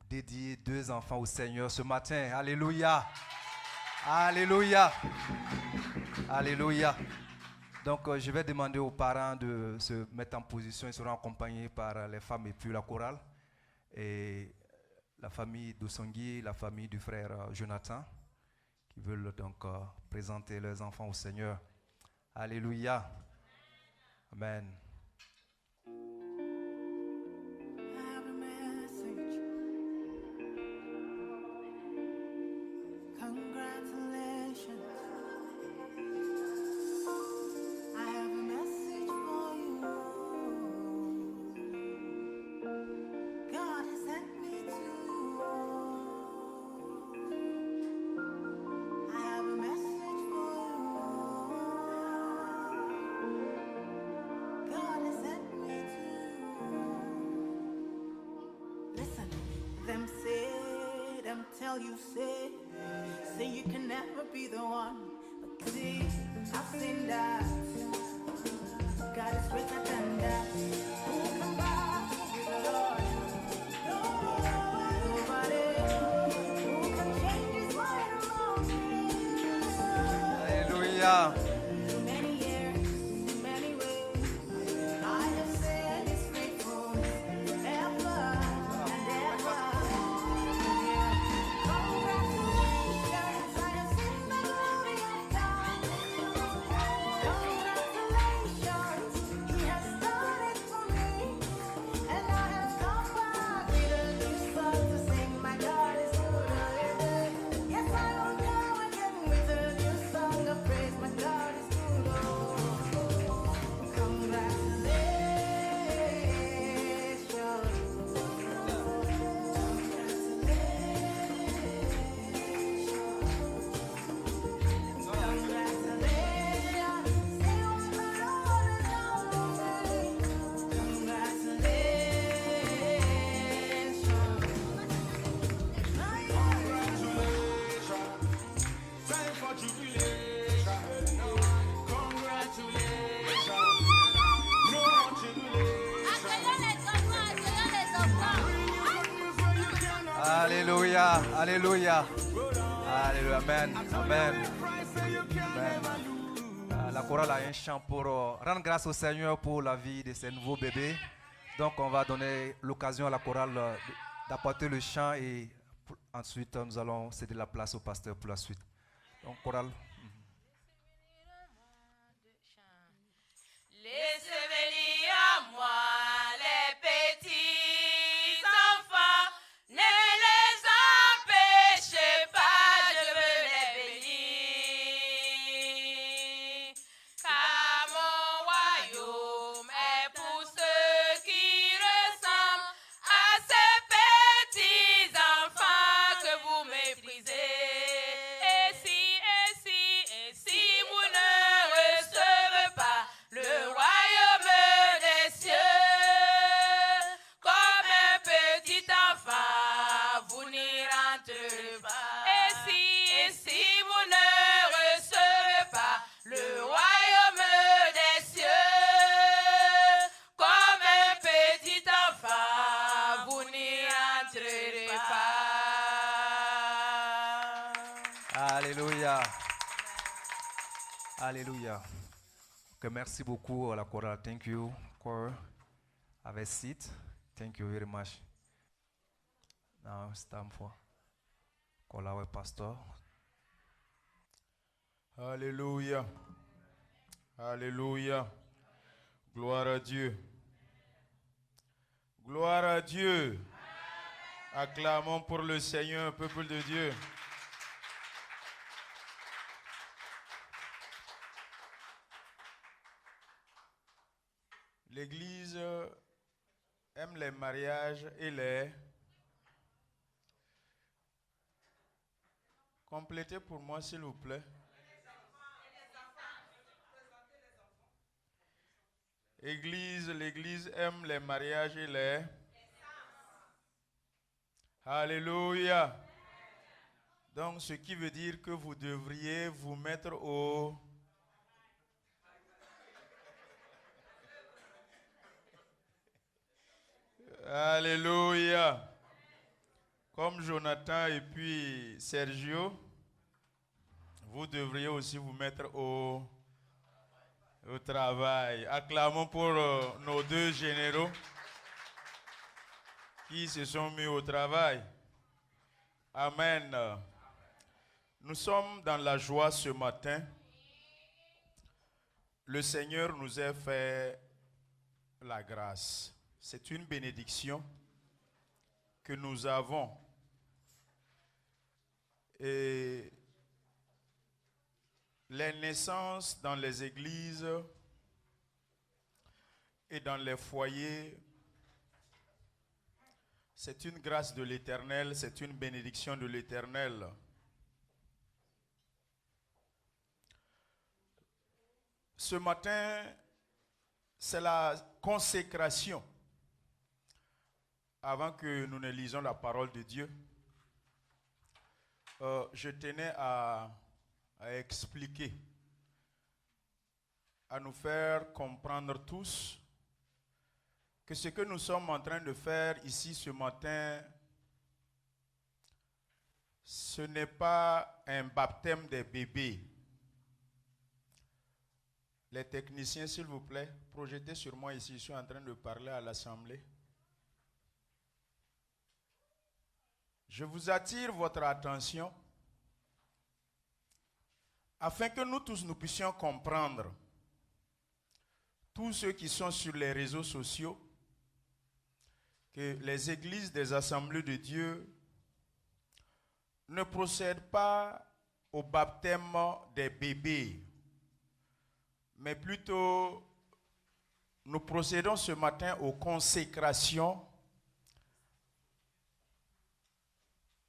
dédier 2 enfants au Seigneur ce matin. Alléluia. Alléluia. Alléluia. Donc, je vais demander aux parents de se mettre en position. Ils seront accompagnés par les femmes et puis la chorale. Et la famille d'Osongui, la famille du frère Jonathan, qui veulent donc présenter leurs enfants au Seigneur. Alléluia. Amen. You say you can never be the one, but see, I've seen that God is greater than that. Who can bow with the Lord? Nobody. Who can change his mind around me? Alléluia. Many years, many ways, I have said his faithfulness ever and ever. Alléluia, alléluia, alléluia, amen, amen, amen. La chorale a un chant pour rendre grâce au Seigneur pour la vie de ces nouveaux bébés. Donc on va donner l'occasion à la chorale d'apporter le chant et ensuite nous allons céder la place au pasteur pour la suite. Donc chorale. Laissez venir à moi les petits enfants, ne les empêchez pas, je veux les bénir. Car mon royaume est pour ceux qui ressemblent à ces petits enfants que vous méprisez. Et si vous ne recevez pas le royaume des cieux, comme un petit enfant, vous n'y rentrez pas. Et si vous ne recevez pas le royaume des cieux, comme un petit enfant, vous n'y entrerez pas. Alléluia. Alléluia. Okay, merci beaucoup à la chorale. Thank you, choir. Have a seat. Thank you very much. Now it's time for call our pastor. Alléluia. Alléluia. Gloire à Dieu. Gloire à Dieu. Acclamons pour le Seigneur, peuple de Dieu. L'Église aime les mariages et les... Complétez pour moi, s'il vous plaît. L'Église aime les mariages et les... Alléluia. Donc, ce qui veut dire que vous devriez vous mettre au... Alléluia. Comme Jonathan et puis Sergio, vous devriez aussi vous mettre au travail. Acclamons pour nos deux généraux qui se sont mis au travail. Amen. Nous sommes dans la joie ce matin. Le Seigneur nous a fait la grâce. C'est une bénédiction que nous avons. Et les naissances dans les églises et dans les foyers, c'est une grâce de l'Éternel, c'est une bénédiction de l'Éternel. Ce matin, c'est la consécration. Avant que nous ne lisions la parole de Dieu, je tenais à expliquer, à nous faire comprendre tous que ce que nous sommes en train de faire ici ce matin, ce n'est pas un baptême des bébés. Les techniciens, s'il vous plaît, projetez sur moi ici, je suis en train de parler à l'assemblée. Je vous attire votre attention afin que nous tous nous puissions comprendre, tous ceux qui sont sur les réseaux sociaux, que les églises des assemblées de Dieu ne procèdent pas au baptême des bébés, mais plutôt nous procédons ce matin aux consécrations,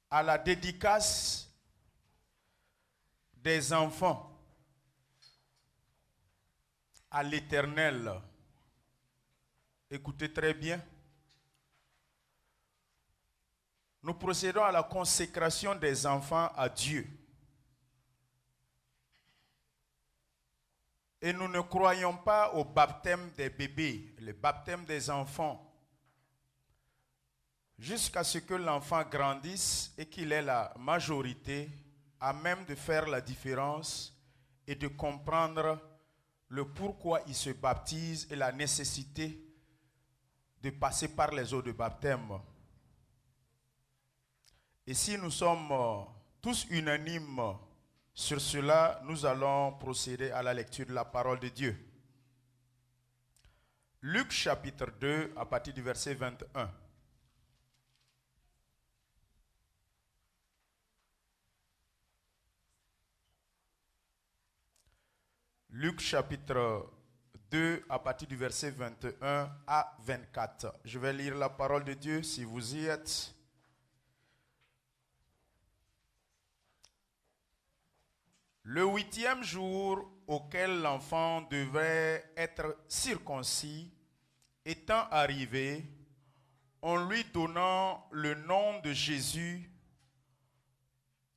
à la dédicace des enfants à l'Éternel. Écoutez très bien. Nous procédons à la consécration des enfants à Dieu. Et nous ne croyons pas au baptême des bébés, le baptême des enfants, jusqu'à ce que l'enfant grandisse et qu'il ait la majorité à même de faire la différence et de comprendre le pourquoi il se baptise et la nécessité de passer par les eaux de baptême. Et si nous sommes tous unanimes sur cela, nous allons procéder à la lecture de la parole de Dieu. Luc chapitre 2 à partir du verset 21. Luc chapitre 2 à partir du verset 21 à 24. Je vais lire la parole de Dieu si vous y êtes. Le 8e jour auquel l'enfant devait être circoncis étant arrivé, en lui donnant le nom de Jésus,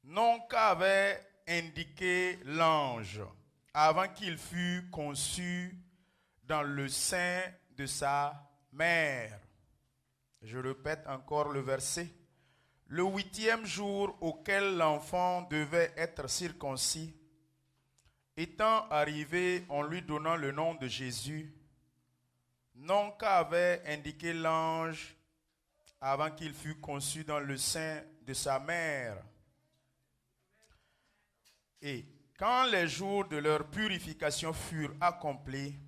nom qu'avait indiqué l'ange avant qu'il fût conçu dans le sein de sa mère. Je répète encore le verset. Le 8e jour auquel l'enfant devait être circoncis, étant arrivé en lui donnant le nom de Jésus, nom qu'avait indiqué l'ange avant qu'il fût conçu dans le sein de sa mère. Et quand les jours de leur purification furent accomplis,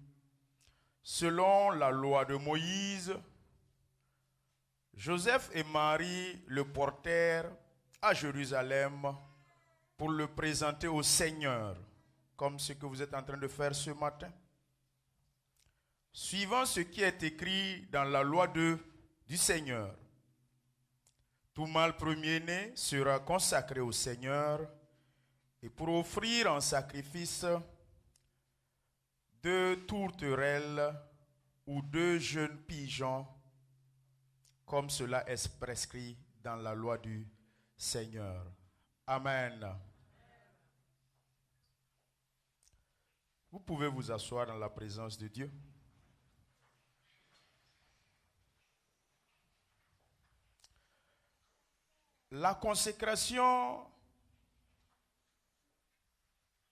selon la loi de Moïse, Joseph et Marie le portèrent à Jérusalem pour le présenter au Seigneur, comme ce que vous êtes en train de faire ce matin. Suivant ce qui est écrit dans la loi du Seigneur, tout mâle premier-né sera consacré au Seigneur, et pour offrir en sacrifice 2 tourterelles ou 2 jeunes pigeons, comme cela est prescrit dans la loi du Seigneur. Amen. Vous pouvez vous asseoir dans la présence de Dieu. La consécration,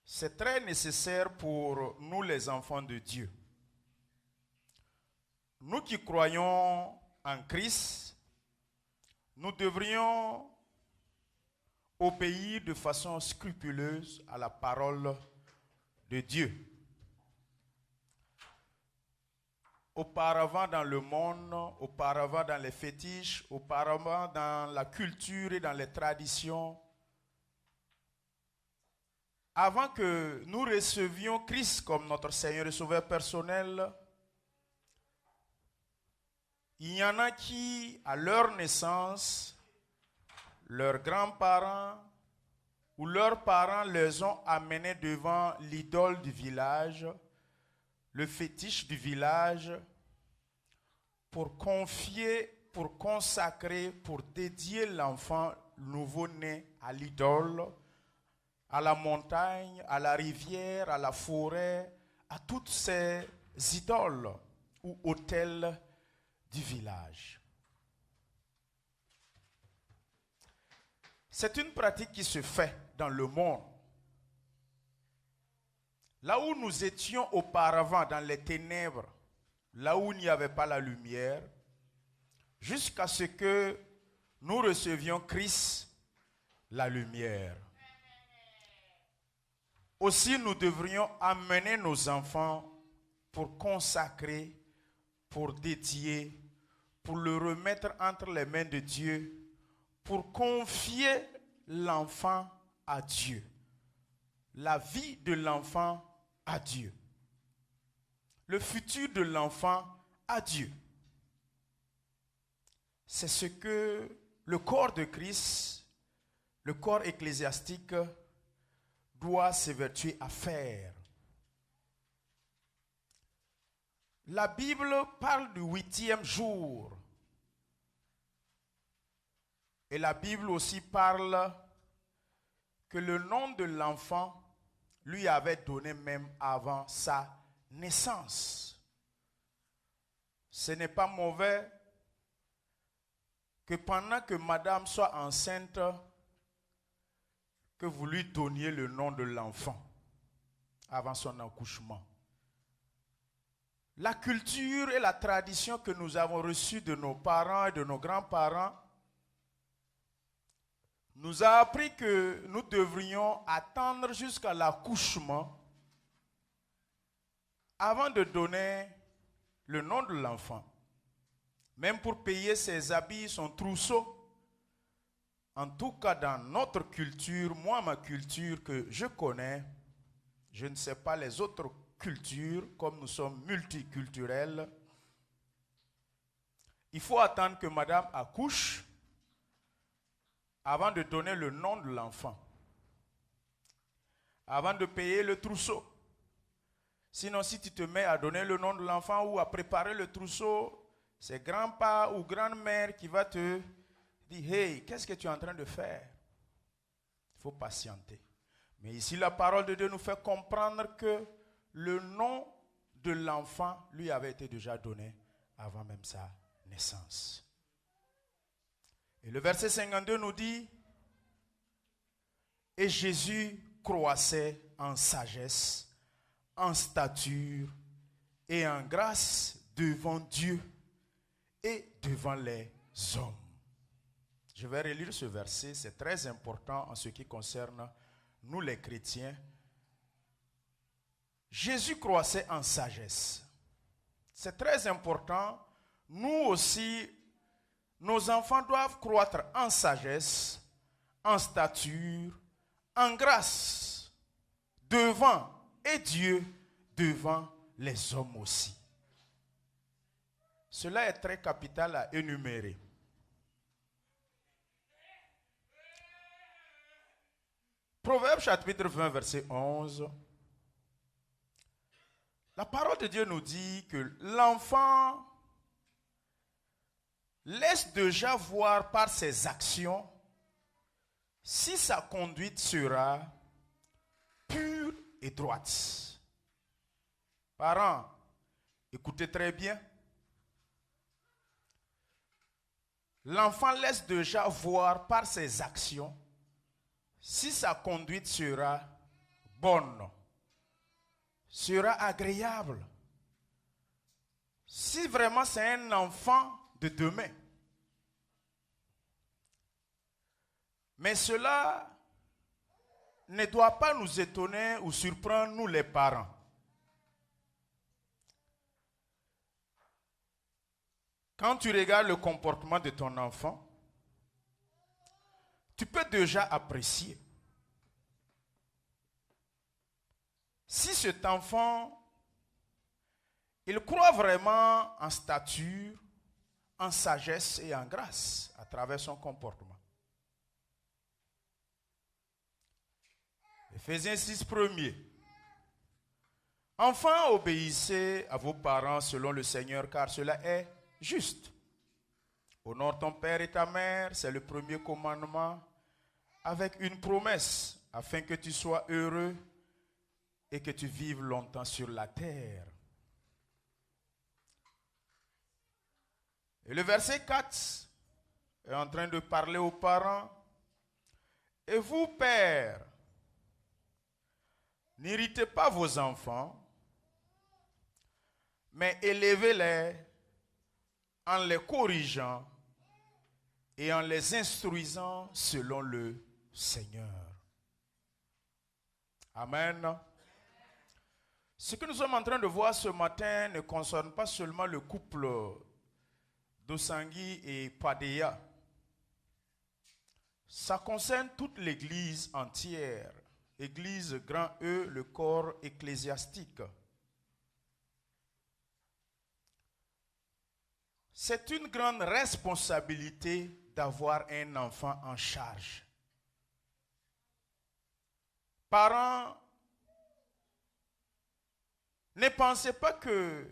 c'est très nécessaire pour nous les enfants de Dieu. Nous qui croyons en Christ, nous devrions obéir de façon scrupuleuse à la parole de Dieu. Auparavant dans le monde, auparavant dans les fétiches, auparavant dans la culture et dans les traditions, avant que nous recevions Christ comme notre Seigneur et Sauveur personnel, il y en a qui, à leur naissance, leurs grands-parents ou leurs parents les ont amenés devant l'idole du village, le fétiche du village, pour confier, pour consacrer, pour dédier l'enfant nouveau-né à l'idole, à la montagne, à la rivière, à la forêt, à toutes ces idoles ou autels du village. C'est une pratique qui se fait dans le monde. Là où nous étions auparavant dans les ténèbres, là où il n'y avait pas la lumière, jusqu'à ce que nous recevions Christ, la lumière. Aussi, nous devrions amener nos enfants pour consacrer, pour dédier, pour le remettre entre les mains de Dieu, pour confier l'enfant à Dieu, la vie de l'enfant à Dieu, le futur de l'enfant à Dieu. C'est ce que le corps de Christ, le corps ecclésiastique, doit s'évertuer à faire. La Bible parle du 8e jour. Et la Bible aussi parle que le nom de l'enfant lui avait donné même avant sa naissance. Ce n'est pas mauvais que pendant que madame soit enceinte, que vous lui donniez le nom de l'enfant avant son accouchement. La culture et la tradition que nous avons reçue de nos parents et de nos grands-parents nous a appris que nous devrions attendre jusqu'à l'accouchement avant de donner le nom de l'enfant. Même pour payer ses habits, son trousseau. En tout cas, dans notre culture, moi, ma culture que je connais, je ne sais pas les autres cultures, comme nous sommes multiculturels, il faut attendre que madame accouche avant de donner le nom de l'enfant, avant de payer le trousseau. Sinon, si tu te mets à donner le nom de l'enfant ou à préparer le trousseau, c'est grand-père ou grand-mère qui va te dire « Hey, qu'est-ce que tu es en train de faire ?» Il faut patienter. Mais ici, la parole de Dieu nous fait comprendre que le nom de l'enfant lui avait été déjà donné avant même sa naissance. Et le verset 52 nous dit « Et Jésus croissait en sagesse, en stature et en grâce devant Dieu et devant les hommes. » Je vais relire ce verset, c'est très important en ce qui concerne nous les chrétiens. Jésus croissait en sagesse. C'est très important. Nous aussi, nos enfants doivent croître en sagesse, en stature, en grâce, devant et Dieu, devant les hommes aussi. Cela est très capital à énumérer. Proverbe chapitre 20, verset 11. La parole de Dieu nous dit que l'enfant laisse déjà voir par ses actions si sa conduite sera pure et droite. Parents, écoutez très bien. l'enfant laisse déjà voir par ses actions si sa conduite sera bonne, sera agréable. Si vraiment c'est un enfant de demain. Mais cela ne doit pas nous étonner ou surprendre, nous les parents. Quand tu regardes le comportement de ton enfant, tu peux déjà apprécier. Si cet enfant, il croit vraiment en stature, en sagesse et en grâce à travers son comportement. Éphésiens 6, 1er. Enfants, obéissez à vos parents selon le Seigneur, car cela est juste. Honore ton père et ta mère, c'est le premier commandement, avec une promesse, afin que tu sois heureux et que tu vives longtemps sur la terre. Et le verset 4 est en train de parler aux parents. Et vous, pères, n'irritez pas vos enfants, mais élevez-les en les corrigeant et en les instruisant selon le Seigneur. Amen. Ce que nous sommes en train de voir ce matin ne concerne pas seulement le couple d'Osangui et Padea. Ça concerne toute l'Église entière. Église grand E, le corps ecclésiastique. C'est une grande responsabilité d'avoir un enfant en charge. Parents, ne pensez pas que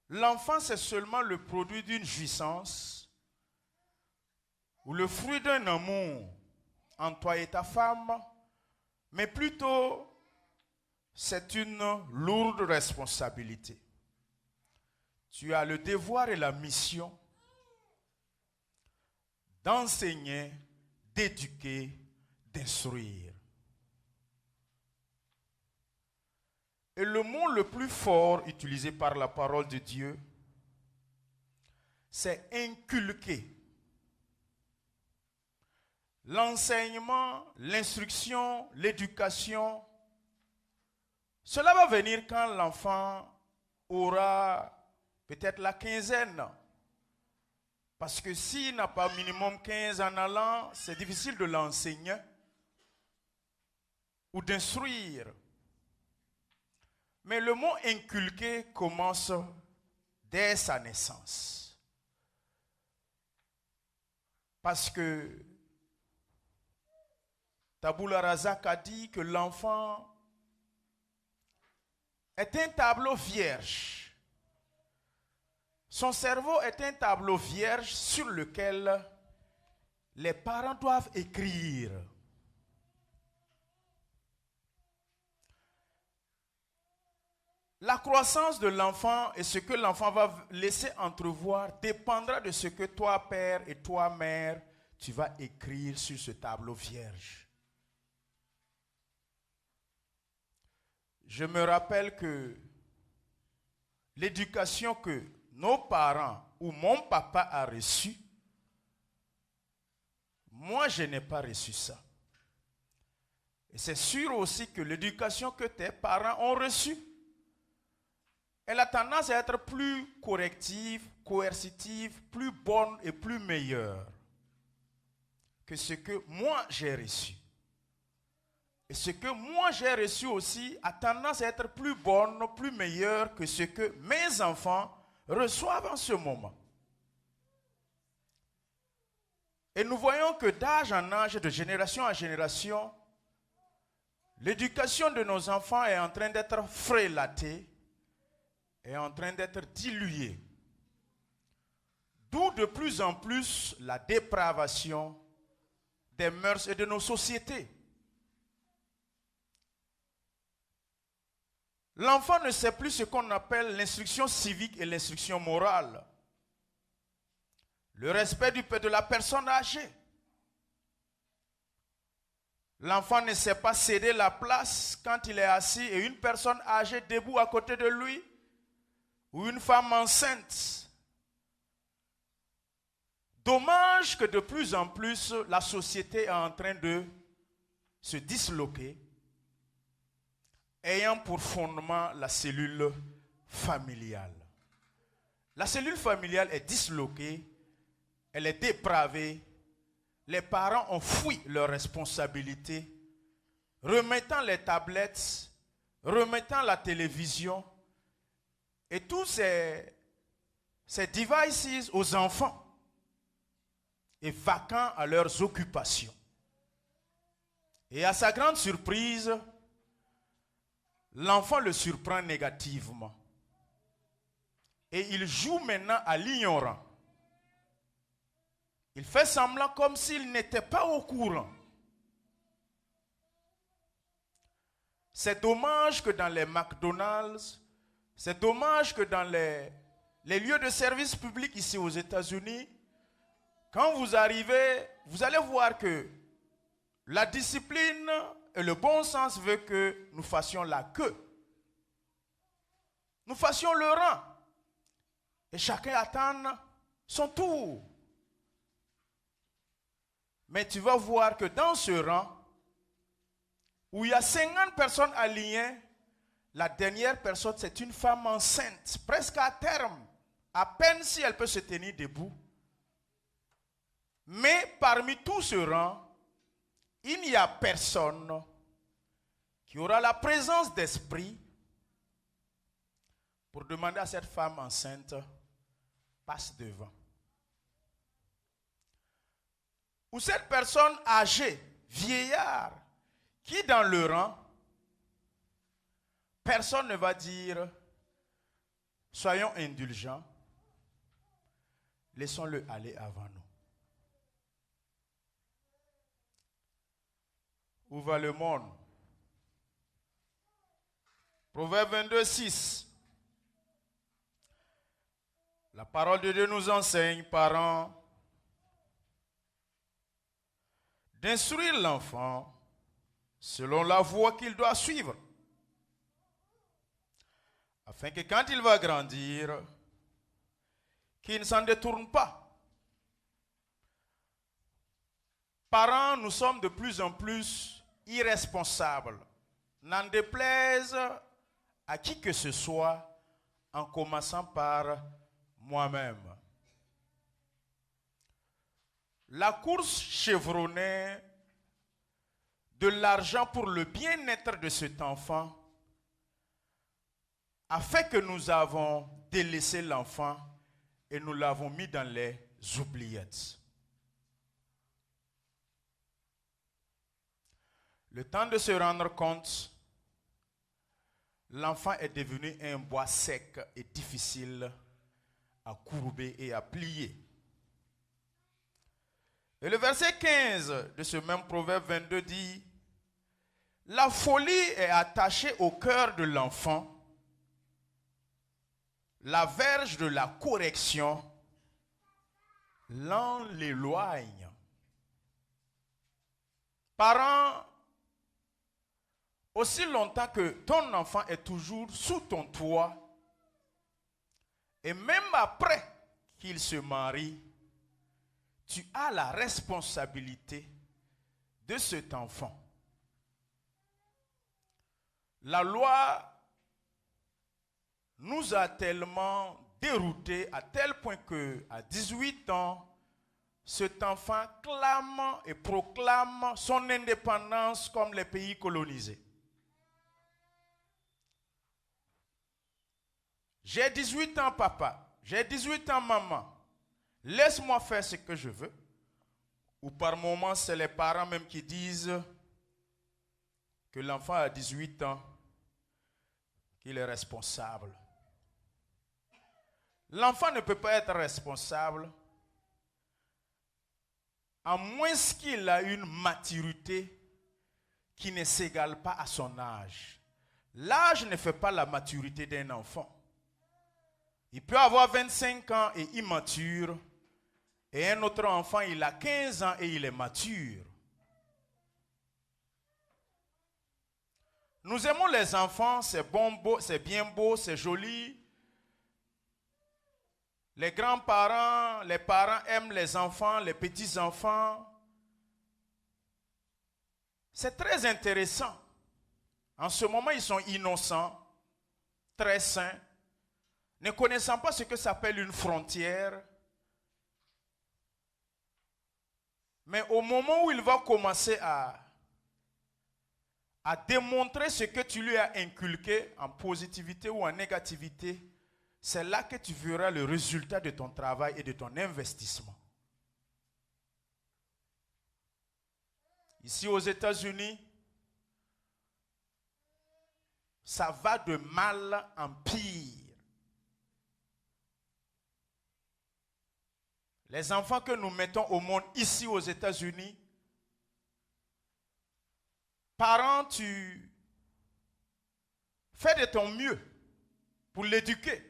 l'enfant c'est seulement le produit d'une jouissance ou le fruit d'un amour entre toi et ta femme, mais plutôt, c'est une lourde responsabilité. Tu as le devoir et la mission d'enseigner, d'éduquer, d'instruire. Et le mot le plus fort utilisé par la parole de Dieu, c'est inculquer. L'enseignement, l'instruction, l'éducation, cela va venir quand l'enfant aura peut-être la quinzaine. Parce que s'il n'a pas minimum 15 en allant, c'est difficile de l'enseigner ou d'instruire. Mais le mot inculquer commence dès sa naissance. Parce que Taboula Razak a dit que l'enfant est un tableau vierge. Son cerveau est un tableau vierge sur lequel les parents doivent écrire. La croissance de l'enfant et ce que l'enfant va laisser entrevoir dépendra de ce que toi, père, et toi, mère, tu vas écrire sur ce tableau vierge. Je me rappelle que l'éducation que nos parents ou mon papa a reçue, moi je n'ai pas reçu ça. Et c'est sûr aussi que l'éducation que tes parents ont reçue, elle a tendance à être plus corrective, coercitive, plus bonne et plus meilleure que ce que moi j'ai reçu. Et ce que moi j'ai reçu aussi a tendance à être plus bonne, plus meilleure que ce que mes enfants reçoivent en ce moment. Et nous voyons que d'âge en âge, de génération en génération, l'éducation de nos enfants est en train d'être frélatée, est en train d'être diluée. D'où de plus en plus la dépravation des mœurs et de nos sociétés. L'enfant ne sait plus ce qu'on appelle l'instruction civique et l'instruction morale. Le respect de la personne âgée. L'enfant ne sait pas céder la place quand il est assis et une personne âgée debout à côté de lui ou une femme enceinte. Dommage que de plus en plus la société est en train de se disloquer, ayant pour fondement la cellule familiale. La cellule familiale est disloquée, elle est dépravée. Les parents ont fui leurs responsabilités, remettant les tablettes, remettant la télévision et tous ces devices aux enfants et vaquant à leurs occupations. Et à sa grande surprise, l'enfant le surprend négativement. Et il joue maintenant à l'ignorant. Il fait semblant comme s'il n'était pas au courant. C'est dommage que dans les McDonald's, c'est dommage que dans les lieux de service public ici aux États-Unis, quand vous arrivez, vous allez voir que la discipline et le bon sens veut que nous fassions la queue. Nous fassions le rang. Et chacun attend son tour. Mais tu vas voir que dans ce rang, où il y a 50 personnes alignées, la dernière personne, c'est une femme enceinte, presque à terme, à peine si elle peut se tenir debout. Mais parmi tout ce rang, il n'y a personne qui aura la présence d'esprit pour demander à cette femme enceinte, passe devant. Ou cette personne âgée, vieillard, qui dans le rang, personne ne va dire, soyons indulgents, laissons-le aller avant nous. Où va le monde? Proverbe 22, 6. La parole de Dieu nous enseigne, parents, d'instruire l'enfant selon la voie qu'il doit suivre, afin que quand il va grandir, qu'il ne s'en détourne pas. Parents, nous sommes de plus en plus irresponsables, n'en déplaise à qui que ce soit, en commençant par moi-même. La course chevronnée de l'argent pour le bien-être de cet enfant a fait que nous avons délaissé l'enfant et nous l'avons mis dans les oubliettes. Le temps de se rendre compte, l'enfant est devenu un bois sec et difficile à courber et à plier. Et le verset 15 de ce même proverbe 22 dit, « La folie est attachée au cœur de l'enfant, la verge de la correction l'en l'éloigne. » Parents, aussi longtemps que ton enfant est toujours sous ton toit, et même après qu'il se marie, tu as la responsabilité de cet enfant. La loi nous a tellement déroutés à tel point que à 18 ans, cet enfant clame et proclame son indépendance comme les pays colonisés. J'ai 18 ans, papa. J'ai 18 ans, maman. Laisse-moi faire ce que je veux. Ou par moments, c'est les parents même qui disent que l'enfant a 18 ans, qu'il est responsable. L'enfant ne peut pas être responsable à moins qu'il ait une maturité qui ne s'égale pas à son âge. L'âge ne fait pas la maturité d'un enfant. Il peut avoir 25 ans et immature, Et un autre enfant, il a 15 ans et il est mature. Nous aimons les enfants, c'est bon, c'est bien beau, c'est joli. Les grands-parents, les parents aiment les enfants, les petits-enfants. C'est très intéressant. En ce moment, ils sont innocents, très sains, ne connaissant pas ce que s'appelle une frontière. Mais au moment où il va commencer à démontrer ce que tu lui as inculqué en positivité ou en négativité, c'est là que tu verras le résultat de ton travail et de ton investissement. Ici aux États-Unis, ça va de mal en pire. Les enfants que nous mettons au monde ici aux États-Unis, parents, tu fais de ton mieux pour l'éduquer.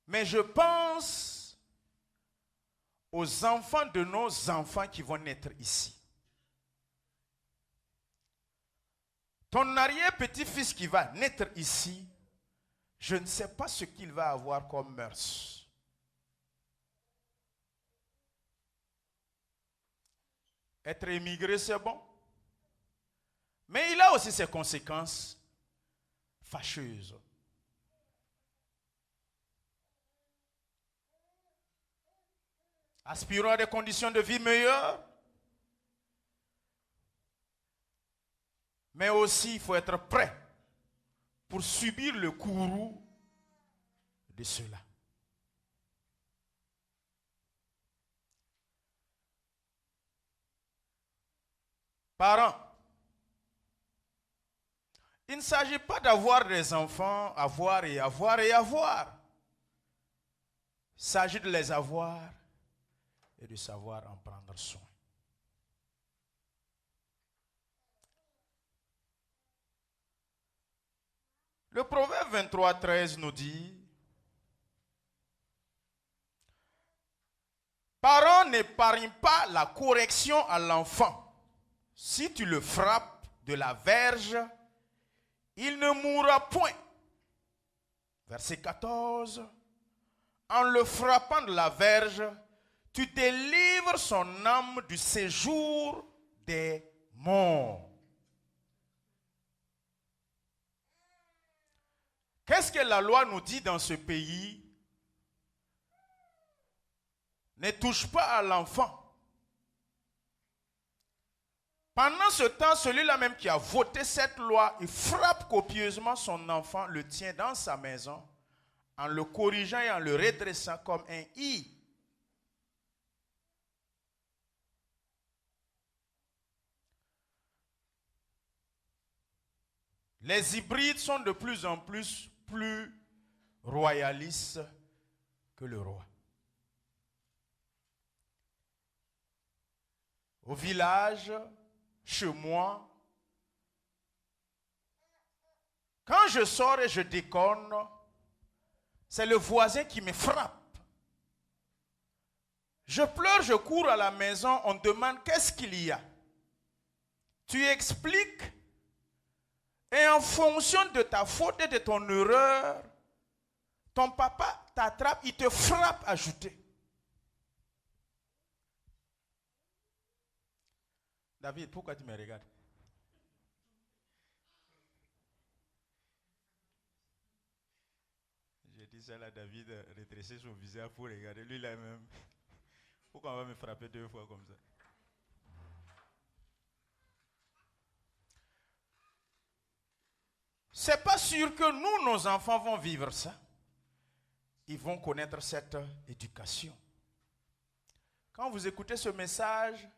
Mais je pense aux enfants de nos enfants qui vont naître ici. Ton arrière-petit-fils qui va naître ici, je ne sais pas ce qu'il va avoir comme mœurs. Être émigré, c'est bon. Mais il a aussi ses conséquences fâcheuses. Aspirons à des conditions de vie meilleures. Mais aussi, il faut être prêt pour subir le courroux de cela. Parents, il ne s'agit pas d'avoir des enfants, avoir et avoir et avoir. Il s'agit de les avoir et de savoir en prendre soin. Le proverbe 23:13 nous dit: parents, n'épargne pas la correction à l'enfant. Si tu le frappes de la verge, il ne mourra point. Verset 14. En le frappant de la verge, tu délivres son âme du séjour des morts. Qu'est-ce que la loi nous dit dans ce pays? Ne touche pas à l'enfant. Pendant ce temps, celui-là même qui a voté cette loi, il frappe copieusement son enfant, le tient dans sa maison, en le corrigeant et en le redressant comme un i. Les hybrides sont de plus en plus royalistes que le roi. Au village, chez moi, quand je sors et je déconne, c'est le voisin qui me frappe. Je pleure, je cours à la maison, on demande qu'est-ce qu'il y a. Tu expliques et en fonction de ta faute et de ton erreur, ton papa t'attrape, il te frappe à jeter. David, pourquoi tu me regardes? J'ai dit ça à David, redresser son visage pour regarder. Lui là même. Pourquoi on va me frapper 2 fois comme ça? C'est pas sûr que nous, nos enfants, vont vivre ça. Ils vont connaître cette éducation. Quand vous écoutez ce message,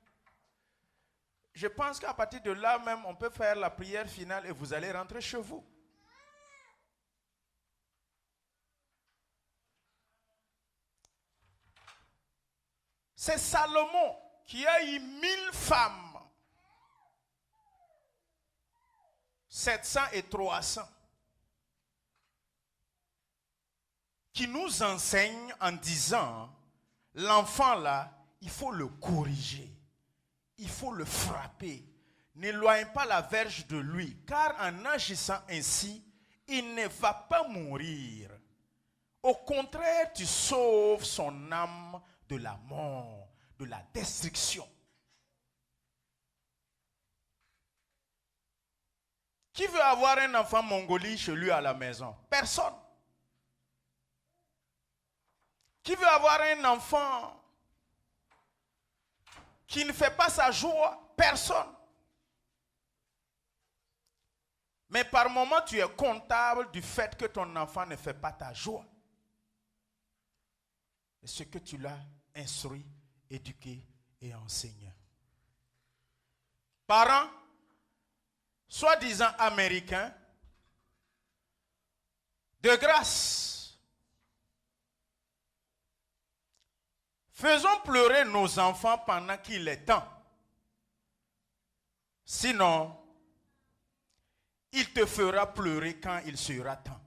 je pense qu'à partir de là même, on peut faire la prière finale et vous allez rentrer chez vous. C'est Salomon qui a eu 1000 femmes. 700 et 300. Qui nous enseigne en disant, l'enfant là, il faut le corriger. Il faut le frapper. N'éloigne pas la verge de lui, car en agissant ainsi, il ne va pas mourir. Au contraire, tu sauves son âme de la mort, de la destruction. Qui veut avoir un enfant mongolie chez lui à la maison? Personne. Qui veut avoir un enfant qui ne fait pas sa joie? Personne. Mais par moment, tu es comptable du fait que ton enfant ne fait pas ta joie. Et ce que tu l'as instruit, éduqué et enseigné. Parents, soi-disant américains, de grâce, faisons pleurer nos enfants pendant qu'il est temps. Sinon, il te fera pleurer quand il sera temps.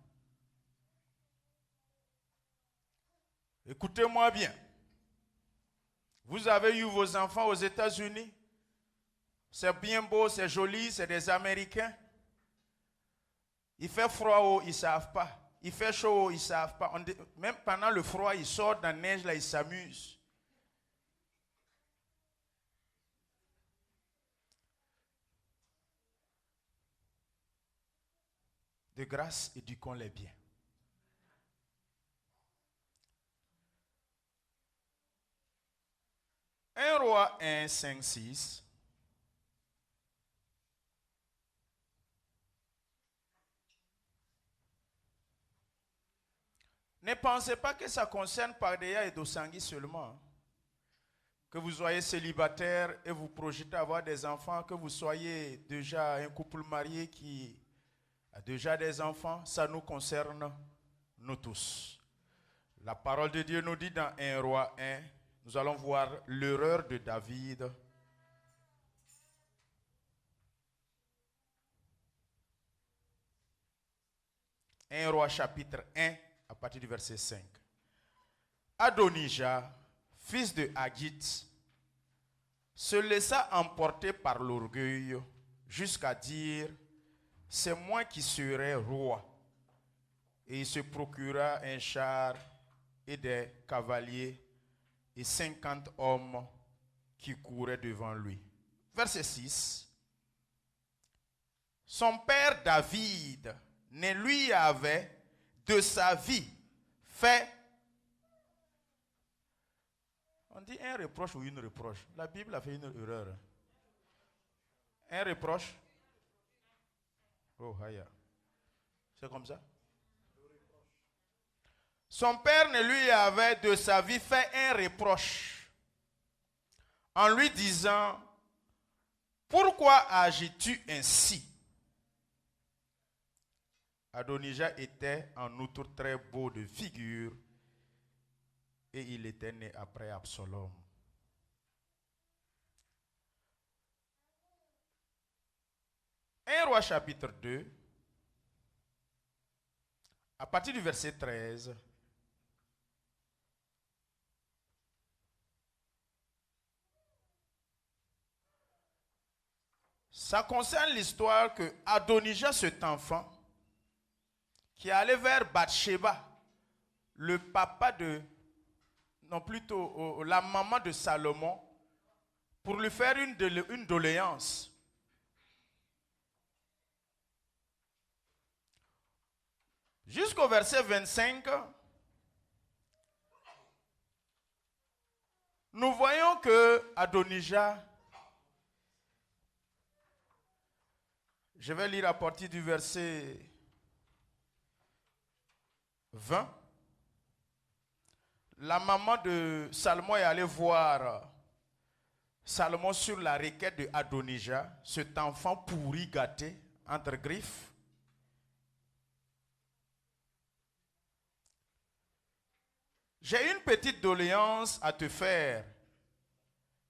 Écoutez-moi bien. Vous avez eu vos enfants aux États-Unis. C'est bien beau, c'est joli, c'est des Américains. Il fait froid, ils ne savent pas. Il fait chaud, ils ne savent pas. Même pendant le froid, ils sortent dans la neige, là, ils s'amusent. De grâce, éduquons-les bien. Un roi 1, 5, 6. Ne pensez pas que ça concerne Pardéa et Dosangui seulement. Que vous soyez célibataire et vous projetez avoir des enfants, que vous soyez déjà un couple marié qui a déjà des enfants, ça nous concerne, nous tous. La parole de Dieu nous dit dans 1 Roi 1, nous allons voir l'erreur de David. Un Roi chapitre 1, à partir du verset 5. Adonijah, fils de Haggith, se laissa emporter par l'orgueil jusqu'à dire: c'est moi qui serai roi. Et il se procura un char et des cavaliers et 50 hommes qui couraient devant lui. Verset 6. Son père David ne lui avait de sa vie fait. On dit un reproche ou une reproche. La Bible a fait une erreur. Un reproche. Oh, haya. C'est comme ça. Son père ne lui avait de sa vie fait un reproche en lui disant: pourquoi agis-tu ainsi? Adonijah était en outre très beau de figure et il était né après Absalom. Un Roi chapitre 2, à partir du verset 13. Ça concerne l'histoire que Adonijah, cet enfant, qui allait vers Bathsheba, le papa de, non plutôt la maman de Salomon, pour lui faire une doléance. Jusqu'au verset 25, nous voyons que Adonijah, je vais lire à partir du verset 20. La maman de Salomon est allée voir Salomon sur la requête de Adonijah, cet enfant pourri gâté entre griffes. J'ai une petite doléance à te faire.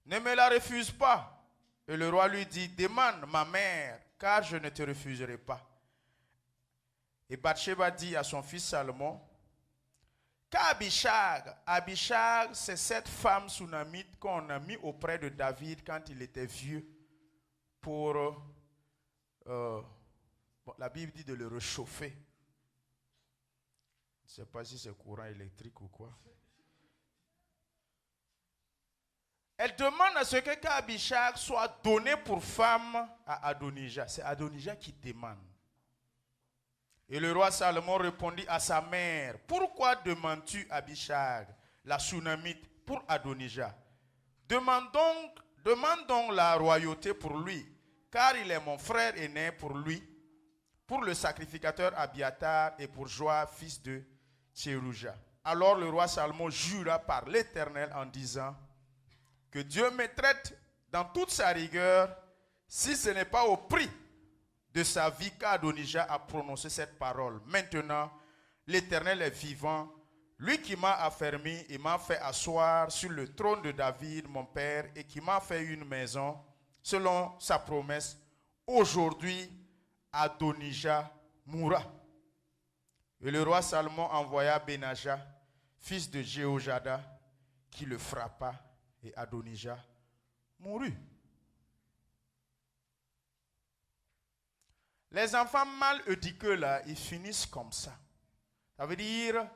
Ne me la refuse pas. Et le roi lui dit: demande ma mère, car je ne te refuserai pas. Et Bathsheba dit à son fils Salomon: qu'Abishag, Abishag, c'est cette femme sunamite qu'on a mis auprès de David quand il était vieux pour, la Bible dit de le réchauffer. Je ne sais pas si c'est courant électrique ou quoi. Elle demande à ce que qu'Abishag soit donné pour femme à Adonijah. C'est Adonijah qui demande. Et le roi Salomon répondit à sa mère, « Pourquoi demandes-tu Abishag, la Sunamite, pour Adonijah? Demande donc la royauté pour lui, car il est mon frère aîné pour lui, pour le sacrificateur Abiatar et pour Joab, fils de Tsérouja. » Alors le roi Salomon jura par l'Éternel en disant, « Que Dieu me traite dans toute sa rigueur, si ce n'est pas au prix de sa vie qu'Adonijah a prononcé cette parole. Maintenant, l'Éternel est vivant, lui qui m'a affermi et m'a fait asseoir sur le trône de David, mon père, et qui m'a fait une maison, selon sa promesse. Aujourd'hui, Adonijah mourra. » Et le roi Salomon envoya Benaja, fils de Jéhojada, qui le frappa, et Adonijah mourut. Les enfants mal éduqués là, ils finissent comme ça. Ça veut dire,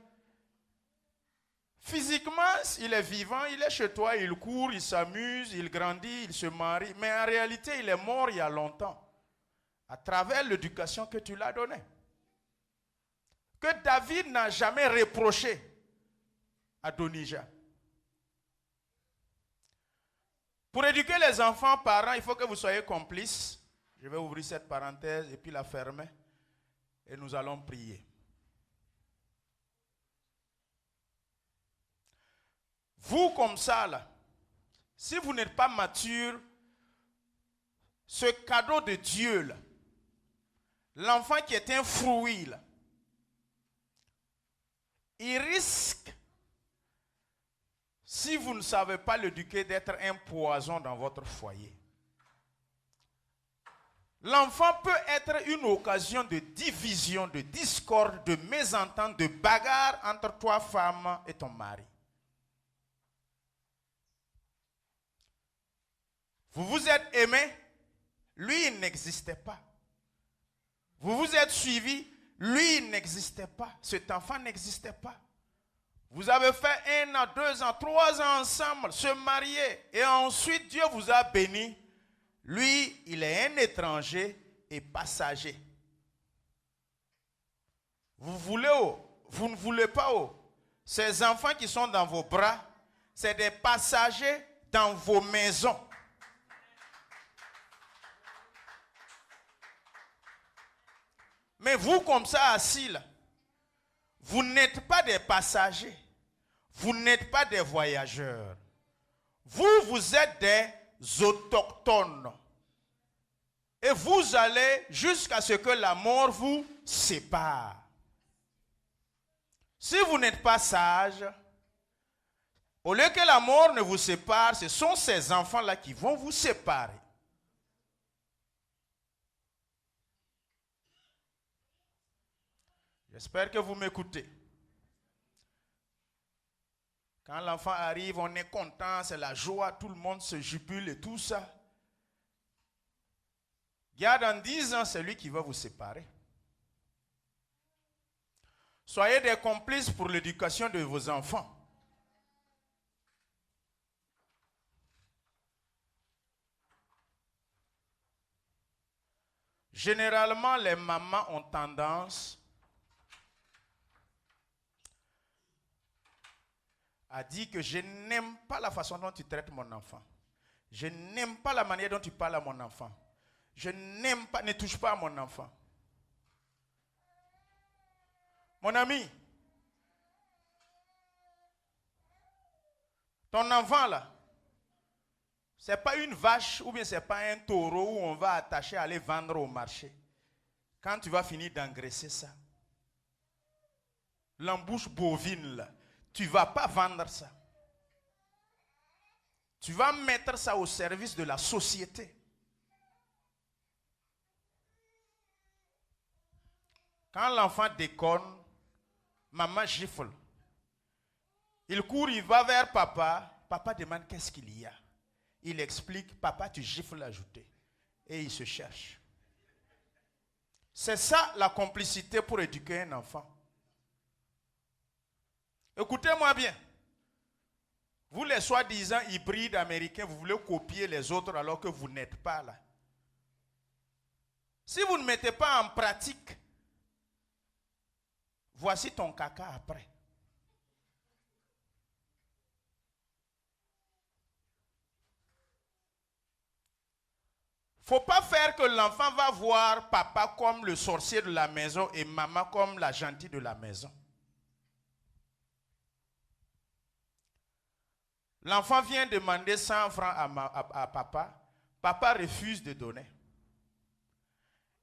physiquement, il est vivant, il est chez toi, il court, il s'amuse, il grandit, il se marie. Mais en réalité, il est mort il y a longtemps. À travers l'éducation que tu l'as donnée. Que David n'a jamais reproché à Adonijah. Pour éduquer les enfants, parents, il faut que vous soyez complices. Je vais ouvrir cette parenthèse et puis la fermer. Et nous allons prier. Vous comme ça, là, si vous n'êtes pas mature, ce cadeau de Dieu, là, l'enfant qui est un fruit, là, il risque, si vous ne savez pas l'éduquer, d'être un poison dans votre foyer. L'enfant peut être une occasion de division, de discorde, de mésentente, de bagarre entre toi, femme, et ton mari. Vous vous êtes aimé, lui il n'existait pas. Vous vous êtes suivi, lui il n'existait pas. Cet enfant n'existait pas. Vous avez fait 1 an, 2 ans, 3 ans ensemble, se marier, et ensuite Dieu vous a béni. Lui, il est un étranger et passager. Vous voulez vous ne voulez pas ces enfants qui sont dans vos bras, c'est des passagers dans vos maisons. Mais vous comme ça assis là, vous n'êtes pas des passagers. Vous n'êtes pas des voyageurs. Vous êtes des autochtones. Et vous allez jusqu'à ce que la mort vous sépare. Si vous n'êtes pas sage, au lieu que la mort ne vous sépare, ce sont ces enfants-là qui vont vous séparer. J'espère que vous m'écoutez. Quand l'enfant arrive, on est content, c'est la joie, tout le monde se jubile et tout ça. Il y a dans 10 ans, c'est lui qui va vous séparer. Soyez des complices pour l'éducation de vos enfants. Généralement, les mamans ont tendance à dire que je n'aime pas la façon dont tu traites mon enfant. Je n'aime pas la manière dont tu parles à mon enfant. Je n'aime pas, ne touche pas à mon enfant. Mon ami, ton enfant là, ce n'est pas une vache ou bien ce n'est pas un taureau où on va attacher à aller vendre au marché. Quand tu vas finir d'engraisser ça, l'embouche bovine là, tu ne vas pas vendre ça. Tu vas mettre ça au service de la société. Quand l'enfant déconne, maman gifle. Il court, il va vers papa. Papa demande qu'est-ce qu'il y a. Il explique, papa, tu gifles la joutée. Et il se cherche. C'est ça la complicité pour éduquer un enfant. Écoutez-moi bien. Vous les soi-disant hybrides américains, vous voulez copier les autres alors que vous n'êtes pas là. Si vous ne mettez pas en pratique, voici ton caca après. Faut pas faire que l'enfant va voir papa comme le sorcier de la maison et maman comme la gentille de la maison. L'enfant vient demander 100 francs à papa. Papa refuse de donner.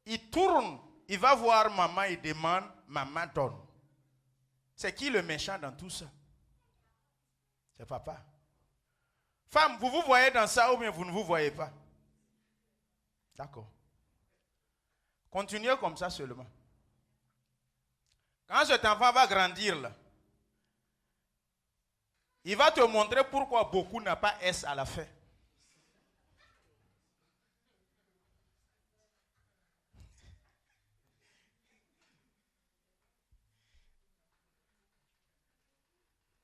Il tourne, il va voir maman et demande, maman donne. C'est qui le méchant dans tout ça? C'est papa. Femme, vous vous voyez dans ça ou bien vous ne vous voyez pas? D'accord. Continuez comme ça seulement. Quand cet enfant va grandir là, il va te montrer pourquoi beaucoup n'a pas S à la fin.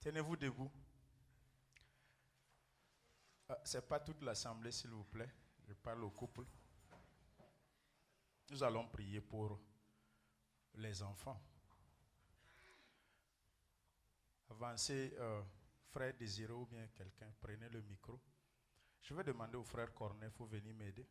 Tenez-vous debout. Ce n'est pas toute l'assemblée, s'il vous plaît. Je parle au couple. Nous allons prier pour les enfants. Avancez, frère Désiré ou bien quelqu'un, prenez le micro. Je vais demander au frère Cornet, il faut venir m'aider.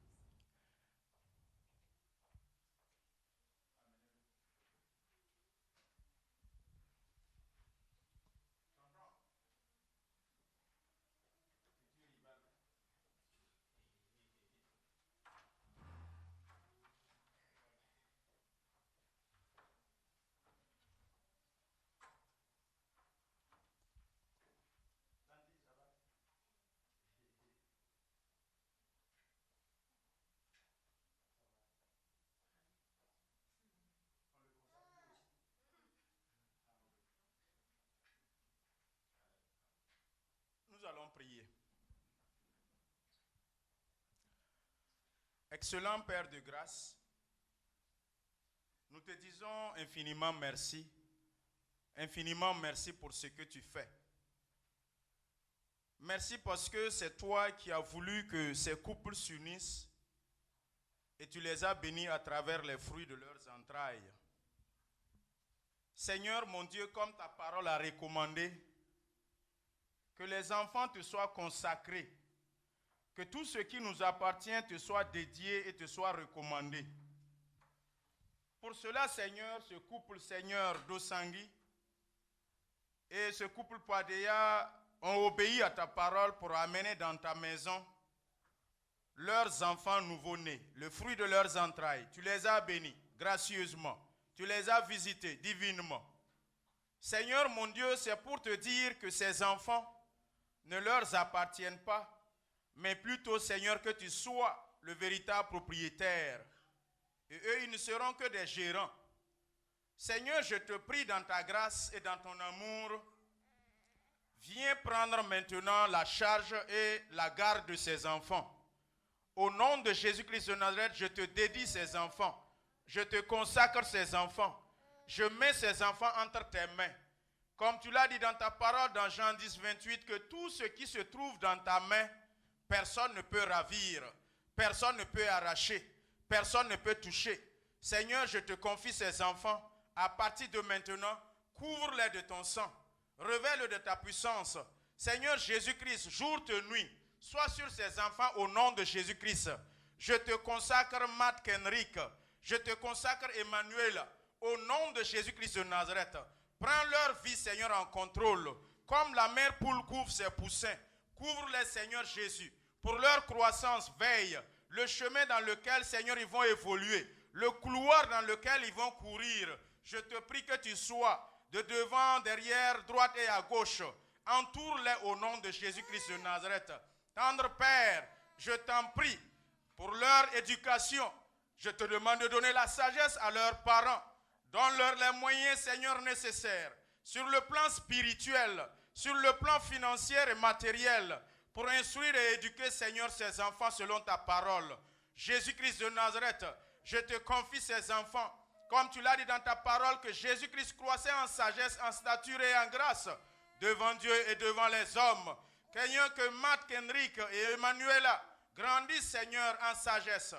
Nous allons prier. Excellent Père de grâce, nous te disons infiniment merci. Infiniment merci pour ce que tu fais. Merci parce que c'est toi qui as voulu que ces couples s'unissent et tu les as bénis à travers les fruits de leurs entrailles. Seigneur mon Dieu, comme ta parole a recommandé, que les enfants te soient consacrés, que tout ce qui nous appartient te soit dédié et te soit recommandé. Pour cela, Seigneur, ce couple, Seigneur, d'Osangui et ce couple Padea ont obéi à ta parole pour amener dans ta maison leurs enfants nouveau-nés, le fruit de leurs entrailles. Tu les as bénis gracieusement, tu les as visités divinement. Seigneur mon Dieu, c'est pour te dire que ces enfants ne leur appartiennent pas, mais plutôt, Seigneur, que tu sois le véritable propriétaire. Et eux, ils ne seront que des gérants. Seigneur, je te prie dans ta grâce et dans ton amour, viens prendre maintenant la charge et la garde de ces enfants. Au nom de Jésus-Christ de Nazareth, je te dédie ces enfants. Je te consacre ces enfants. Je mets ces enfants entre tes mains. Comme tu l'as dit dans ta parole dans Jean 10, 28, que tout ce qui se trouve dans ta main, personne ne peut ravir, personne ne peut arracher, personne ne peut toucher. Seigneur, je te confie ces enfants. À partir de maintenant, couvre-les de ton sang. Révèle de ta puissance. Seigneur Jésus-Christ, jour et nuit, sois sur ces enfants au nom de Jésus-Christ. Je te consacre Matt Kenrick. Je te consacre Emmanuel. Au nom de Jésus-Christ de Nazareth. Prends leur vie, Seigneur, en contrôle. Comme la mère poule couvre ses poussins. Couvre-les, Seigneur Jésus. Pour leur croissance, veille. Le chemin dans lequel, Seigneur, ils vont évoluer. Le couloir dans lequel ils vont courir. Je te prie que tu sois de devant, derrière, droite et à gauche. Entoure-les au nom de Jésus-Christ de Nazareth. Tendre Père, je t'en prie pour leur éducation. Je te demande de donner la sagesse à leurs parents. Donne-leur les moyens, Seigneur, nécessaires. Sur le plan spirituel, sur le plan financier et matériel, pour instruire et éduquer, Seigneur, ses enfants selon ta parole. Jésus-Christ de Nazareth, je te confie ces enfants. Comme tu l'as dit dans ta parole, que Jésus-Christ croissait en sagesse, en stature et en grâce devant Dieu et devant les hommes. Seigneur, que Matt, Kendrick et Emmanuela grandissent, Seigneur, en sagesse.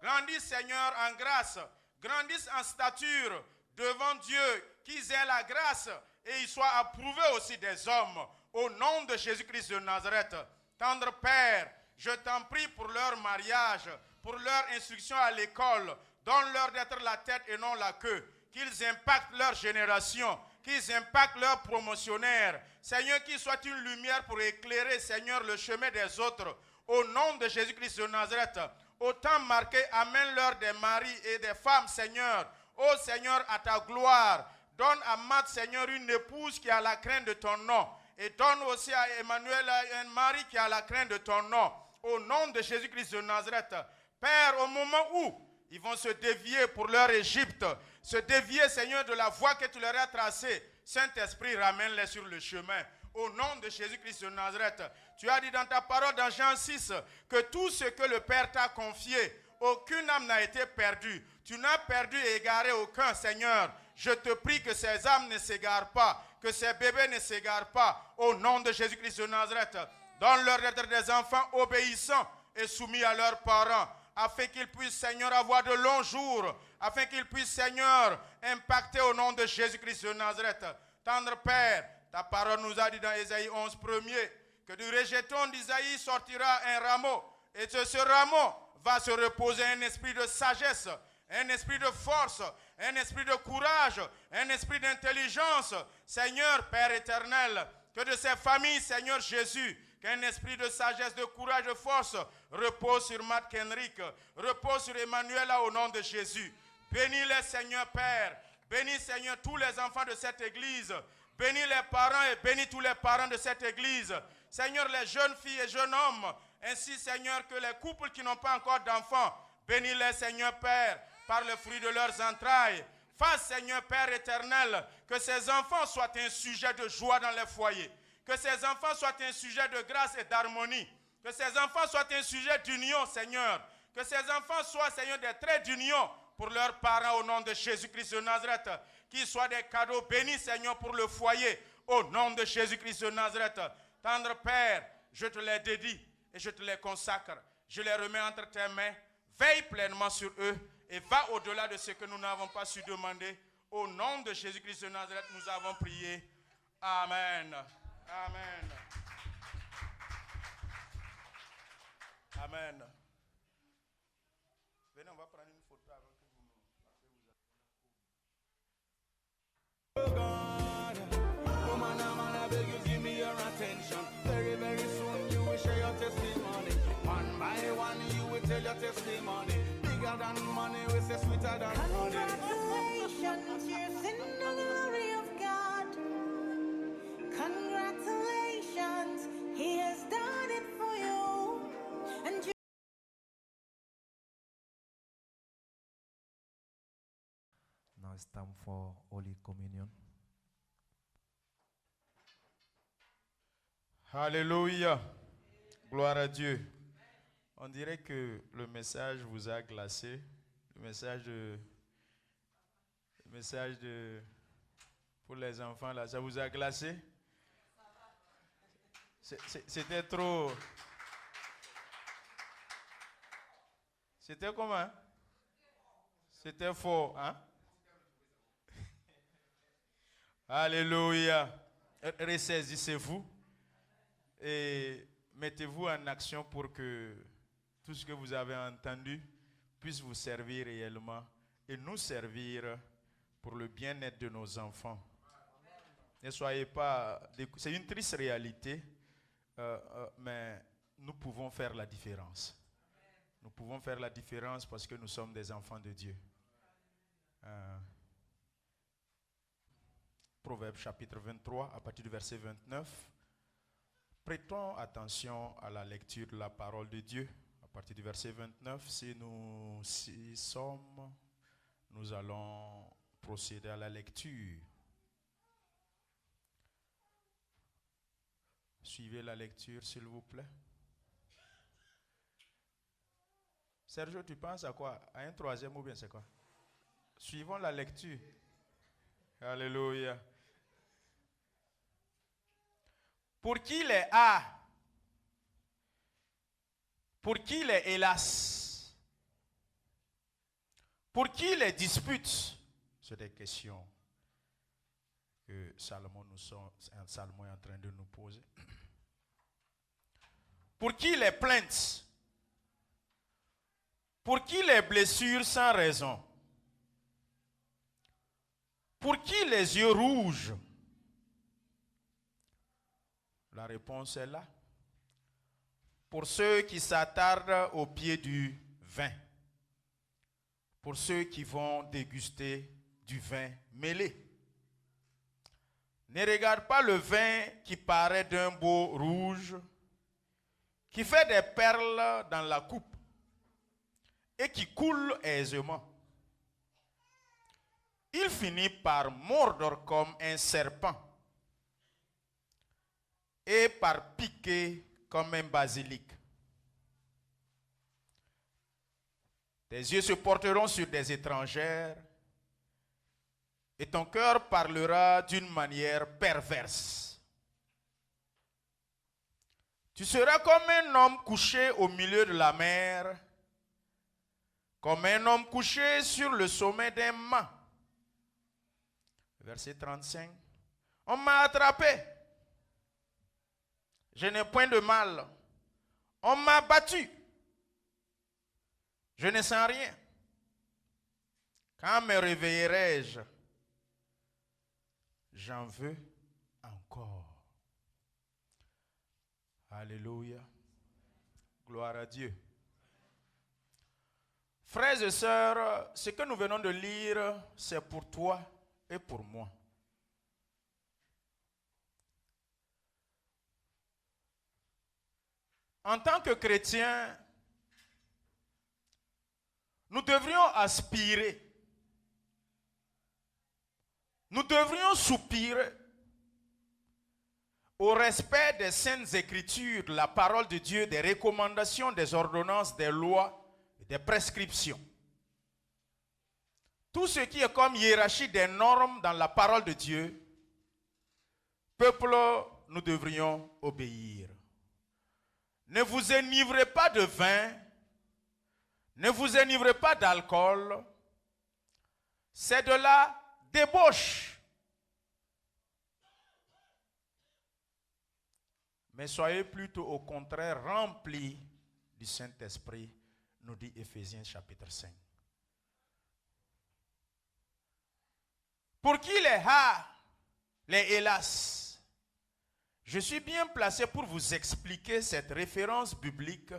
Grandissent, Seigneur, en grâce. Grandissent en stature devant Dieu. Qu'ils aient la grâce et ils soient approuvés aussi des hommes. Au nom de Jésus-Christ de Nazareth. Tendre Père, je t'en prie pour leur mariage, pour leur instruction à l'école. Donne-leur d'être la tête et non la queue. Qu'ils impactent leur génération. Qu'ils impactent leurs promotionnaires. Seigneur, qu'ils soient une lumière pour éclairer, Seigneur, le chemin des autres. Au nom de Jésus-Christ de Nazareth. Autant marqué, amène-leur des maris et des femmes, Seigneur. Ô Seigneur, à ta gloire. Donne à Matt, Seigneur, une épouse qui a la crainte de ton nom. Et donne aussi à Emmanuel un mari qui a la crainte de ton nom. Au nom de Jésus-Christ de Nazareth. Père, au moment où ils vont se dévier pour leur Égypte, se dévier, Seigneur, de la voie que tu leur as tracée, Saint-Esprit, ramène-les sur le chemin. Au nom de Jésus-Christ de Nazareth. Tu as dit dans ta parole dans Jean 6 que tout ce que le Père t'a confié, aucune âme n'a été perdue. Tu n'as perdu et égaré aucun, Seigneur. Je te prie que ces âmes ne s'égarent pas, que ces bébés ne s'égarent pas. Au nom de Jésus-Christ de Nazareth, donne-leur d'être des enfants obéissants et soumis à leurs parents, afin qu'ils puissent, Seigneur, avoir de longs jours, afin qu'ils puissent, Seigneur, impacter au nom de Jésus-Christ de Nazareth. Tendre Père, ta parole nous a dit dans Ésaïe 11, 1er, que du rejeton d'Isaïe sortira un rameau, et de ce rameau va se reposer un esprit de sagesse, un esprit de force, un esprit de courage, un esprit d'intelligence. Seigneur, Père éternel, que de ces familles, Seigneur Jésus, qu'un esprit de sagesse, de courage, de force repose sur Matt Kendrick, repose sur Emmanuela au nom de Jésus. Bénis-les, Seigneur Père. Bénis, Seigneur, tous les enfants de cette église. Bénis les parents et bénis tous les parents de cette église. Seigneur, les jeunes filles et jeunes hommes, ainsi, Seigneur, que les couples qui n'ont pas encore d'enfants, bénis-les, Seigneur Père, par le fruit de leurs entrailles. Fasse, Seigneur Père éternel, que ces enfants soient un sujet de joie dans les foyers. Que ces enfants soient un sujet de grâce et d'harmonie. Que ces enfants soient un sujet d'union, Seigneur. Que ces enfants soient, Seigneur, des traits d'union pour leurs parents au nom de Jésus-Christ de Nazareth. Qu'ils soient des cadeaux bénis, Seigneur, pour le foyer au nom de Jésus-Christ de Nazareth. Tendre Père, je te les dédie et je te les consacre. Je les remets entre tes mains. Veille pleinement sur eux et va au-delà de ce que nous n'avons pas su demander. Au nom de Jésus-Christ de Nazareth, nous avons prié. Amen. Amen. Amen. Venez, on va prendre une photo avant que vous Oh God, woman, I beg you, give me your attention. Very, very soon you will share your testimony. One by one you will tell your testimony. Bigger than money, we say sweeter than honey. Congratulations, you've seen the glory of God. Congratulations, He has done it for you. And you Now it's time for Holy Communion. Alléluia. Gloire à Dieu. On dirait que le message vous a glacé. Le message pour les enfants, là, ça vous a glacé? C'était trop... C'était comment? C'était fort, hein? Alléluia. Ressaisissez-vous et mettez-vous en action pour que tout ce que vous avez entendu puisse vous servir réellement et nous servir pour le bien-être de nos enfants. Ne soyez pas... C'est une triste réalité, mais nous pouvons faire la différence. Nous pouvons faire la différence parce que nous sommes des enfants de Dieu. Proverbe chapitre 23, à partir du verset 29. Prêtons attention à la lecture de la parole de Dieu. À partir du verset 29, si nous y sommes, nous allons procéder à la lecture. suivez la lecture, s'il vous plaît. Sergio, tu penses à quoi? À un troisième ou bien c'est quoi? Suivons la lecture. Alléluia. Pour qui les a? Pour qui les hélas? Pour qui les disputes? C'est des questions que Salomon est en train de nous poser. Pour qui les plaintes? Pour qui les blessures sans raison? Pour qui les yeux rouges? La réponse est là. Pour ceux qui s'attardent au pied du vin. Pour ceux qui vont déguster du vin mêlé. Ne regarde pas le vin qui paraît d'un beau rouge, qui fait des perles dans la coupe et qui coule aisément. Il finit par mordre comme un serpent et par piquer comme un basilic. Tes yeux se porteront sur des étrangères et ton cœur parlera d'une manière perverse. Tu seras comme un homme couché au milieu de la mer, comme un homme couché sur le sommet d'un mât. Verset 35. On m'a attrapé. Je n'ai point de mal. On m'a battu. Je ne sens rien. Quand me réveillerai-je? J'en veux encore. Alléluia. Gloire à Dieu. Frères et sœurs, ce que nous venons de lire, c'est pour toi et pour moi. En tant que chrétiens, nous devrions aspirer, nous devrions soupirer au respect des saintes écritures, de la parole de Dieu, des recommandations, des ordonnances, des lois, des prescriptions. Tout ce qui est comme hiérarchie des normes dans la parole de Dieu, peuple, nous devrions obéir. Ne vous enivrez pas de vin, ne vous enivrez pas d'alcool, c'est de la débauche. Mais soyez plutôt au contraire remplis du Saint-Esprit, nous dit Éphésiens chapitre 5. Pour qui les a, les hélas? Je suis bien placé pour vous expliquer cette référence biblique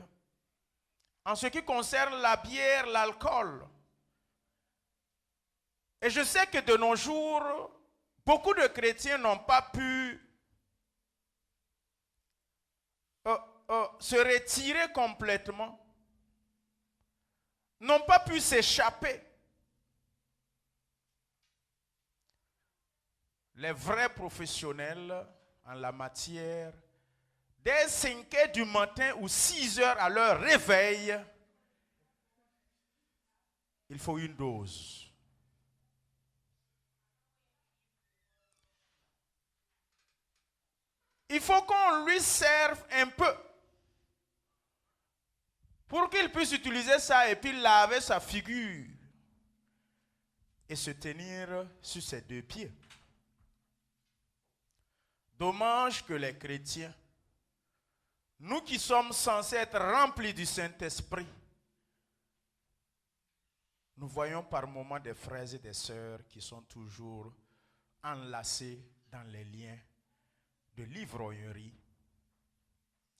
en ce qui concerne la bière, l'alcool. Et je sais que de nos jours, beaucoup de chrétiens n'ont pas pu se retirer complètement, n'ont pas pu s'échapper. Les vrais professionnels en la matière, dès 5 heures du matin ou 6 heures à leur réveil, il faut une dose. Il faut qu'on lui serve un peu pour qu'il puisse utiliser ça et puis laver sa figure et se tenir sur ses deux pieds. Dommage que les chrétiens, nous qui sommes censés être remplis du Saint-Esprit, nous voyons par moments des frères et des sœurs qui sont toujours enlacés dans les liens de l'ivrognerie,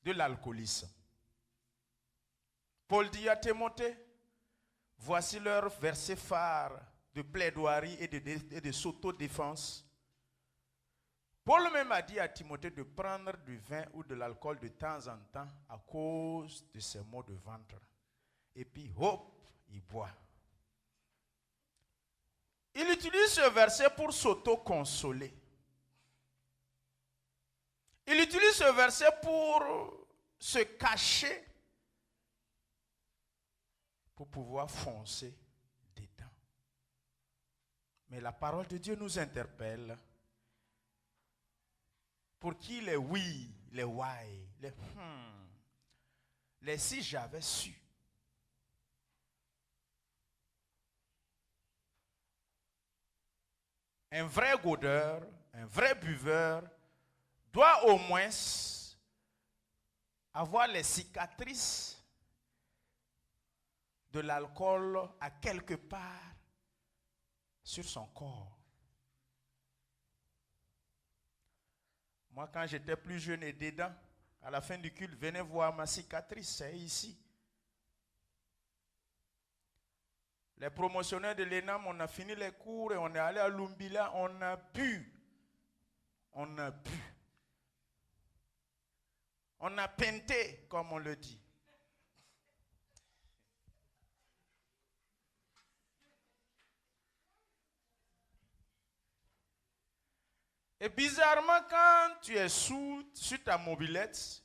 de l'alcoolisme. Paul dit à Timothée, voici leur verset phare de plaidoirie et de s'autodéfense. Paul même a dit à Timothée de prendre du vin ou de l'alcool de temps en temps à cause de ses maux de ventre. Et puis, hop, il boit. Il utilise ce verset pour s'auto-consoler. Il utilise ce ce verset pour se cacher, pour pouvoir foncer dedans. Mais la parole de Dieu nous interpelle pour qui les oui, les why, les si j'avais su. Un vrai godeur, un vrai buveur doit au moins avoir les cicatrices de l'alcool à quelque part sur son corps. Moi, quand j'étais plus jeune et dedans, à la fin du culte, venez voir ma cicatrice, c'est ici. Les promotionnaires de l'ENAM, on a fini les cours et on est allé à Lumbila, on a bu. On a bu. On a peinté, comme on le dit. Et bizarrement, quand tu es sur ta mobilette,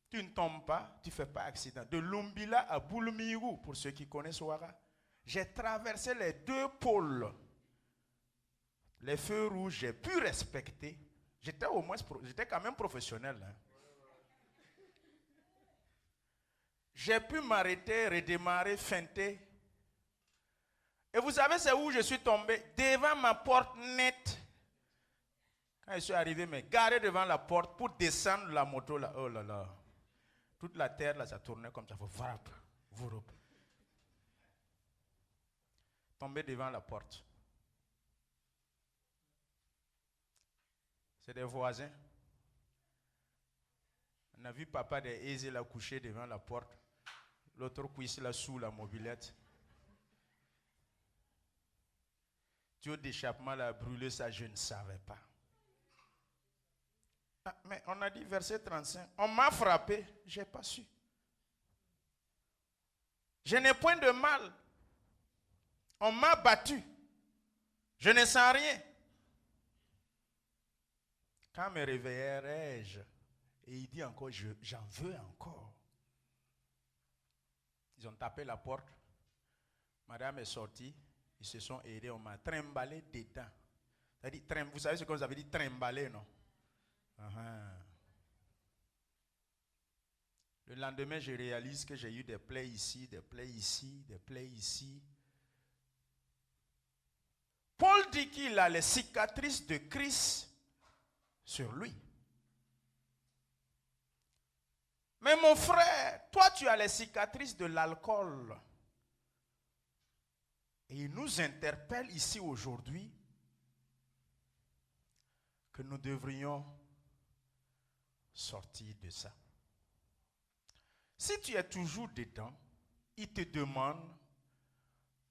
tu ne tombes pas, tu ne fais pas accident. De Lumbila à Boulmirou, pour ceux qui connaissent Ouara, j'ai traversé les deux pôles. Les feux rouges, j'ai pu respecter. J'étais quand même professionnel. Hein. J'ai pu m'arrêter, redémarrer, feinter. Et vous savez, c'est où je suis tombé? Devant ma porte nette. Quand je suis arrivé, mais garé devant la porte pour descendre la moto là. Oh là là. Toute la terre là, ça tournait comme ça. Vous tombé devant la porte. C'est des voisins. On a vu papa de Aisé là couché devant la porte. L'autre cuisse là sous la mobilette. Tuyau d'échappement là a brûlé ça, je ne savais pas. Ah, mais on a dit verset 35. On m'a frappé, je n'ai pas su. Je n'ai point de mal. On m'a battu. Je ne sens rien. Quand me réveillerai-je? Et il dit encore, j'en veux encore. Ils ont tapé la porte. Madame est sortie. Ils se sont aidés. On m'a trimballé dedans. Vous savez ce que vous avez dit, trimballer, non? Le lendemain, je réalise que j'ai eu des plaies ici, des plaies ici, des plaies ici. Paul dit qu'il a les cicatrices de Christ sur lui. Mais mon frère, toi tu as les cicatrices de l'alcool. Et il nous interpelle ici aujourd'hui que nous devrions sortir de ça. Si tu es toujours dedans, il te demande,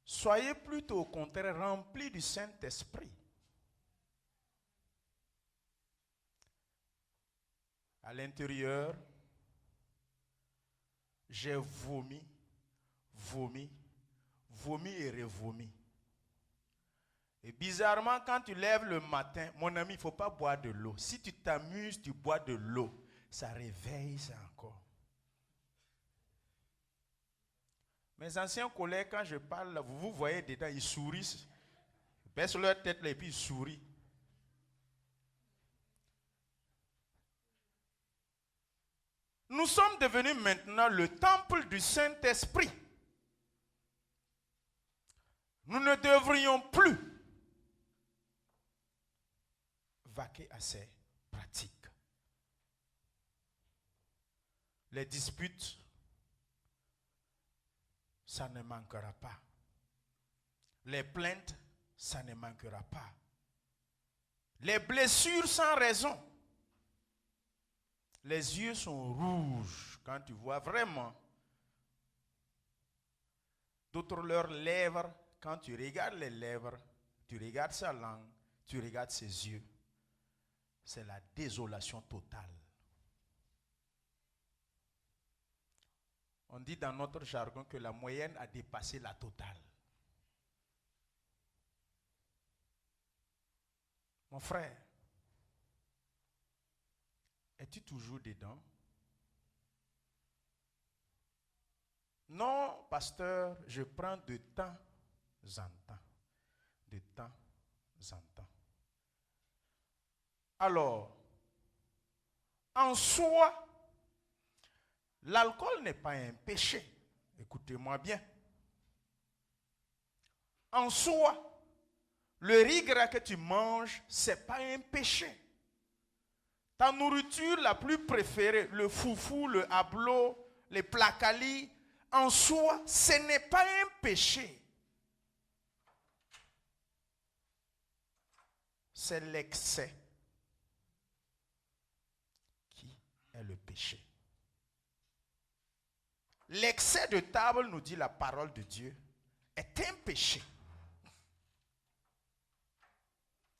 soyez plutôt au contraire remplis du Saint-Esprit. À l'intérieur, j'ai vomi et revomi. Et bizarrement, quand tu lèves le matin, mon ami, il ne faut pas boire de l'eau. Si tu t'amuses, tu bois de l'eau, ça réveille ça encore. Mes anciens collègues, quand je parle, vous voyez dedans, ils sourient. Ils baissent leur tête là, et puis ils sourient. Nous sommes devenus maintenant le temple du Saint-Esprit. Nous ne devrions plus vaquer à ces pratiques. Les disputes, ça ne manquera pas. Les plaintes, ça ne manquera pas. Les blessures sans raison. Les yeux sont rouges quand tu vois vraiment. D'autres leurs lèvres, quand tu regardes les lèvres, tu regardes sa langue, tu regardes ses yeux. C'est la désolation totale. On dit dans notre jargon que la moyenne a dépassé la totale. Mon frère, es Es-tu toujours dedans? Non, pasteur, je prends de temps en temps. De temps en temps. Alors, en soi, l'alcool n'est pas un péché. Écoutez-moi bien. En soi, le riz gras que tu manges, ce n'est pas un péché. Ta nourriture la plus préférée, le foufou, le hablo, les placalis, en soi, ce n'est pas un péché. C'est l'excès qui est le péché. L'excès de table, nous dit la parole de Dieu, est un péché.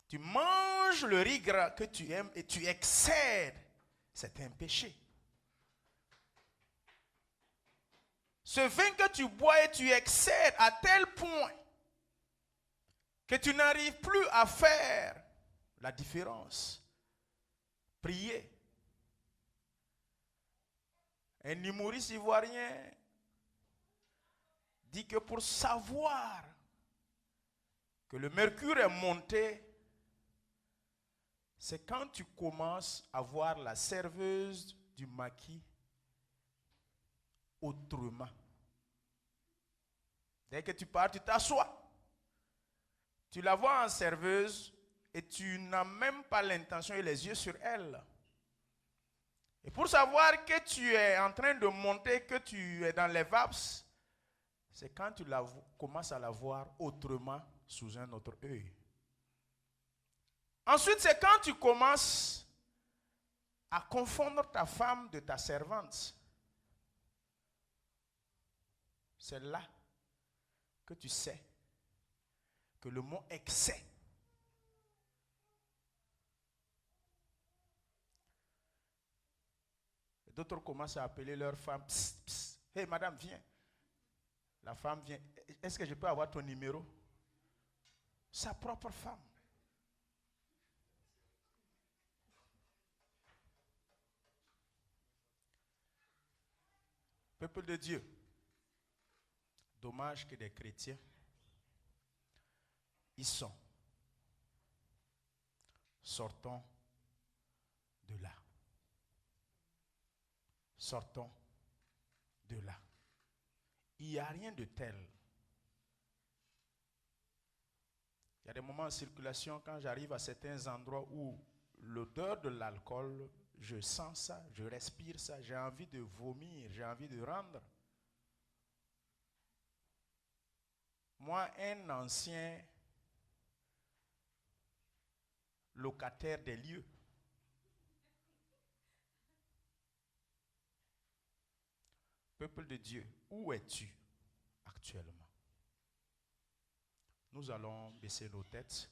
Tu manges le riz gras que tu aimes et tu excèdes, c'est un péché. Ce vin que tu bois et tu excèdes à tel point que tu n'arrives plus à faire la différence. Prier. Un humoriste ivoirien dit que pour savoir que le mercure est monté, c'est quand tu commences à voir la serveuse du maquis autrement. Dès que tu pars, tu t'assois. Tu la vois en serveuse et tu n'as même pas l'intention et les yeux sur elle. Et pour savoir que tu es en train de monter, que tu es dans les vapes, c'est quand tu commences à la voir autrement sous un autre œil. Ensuite, c'est quand tu commences à confondre ta femme de ta servante. C'est là que tu sais que le mot excès d'autres commencent à appeler leur femme. Psst, psst. Hey madame, viens. La femme vient. Est-ce que je peux avoir ton numéro? Sa propre femme. Peuple de Dieu, dommage que des chrétiens y sont. Sortons de là. Sortons de là. Il n'y a rien de tel. Il y a des moments en circulation quand j'arrive à certains endroits où l'odeur de l'alcool, je sens ça, je respire ça, j'ai envie de vomir, j'ai envie de rendre. Moi, un ancien locataire des lieux, peuple de Dieu, où es-tu actuellement? Nous allons baisser nos têtes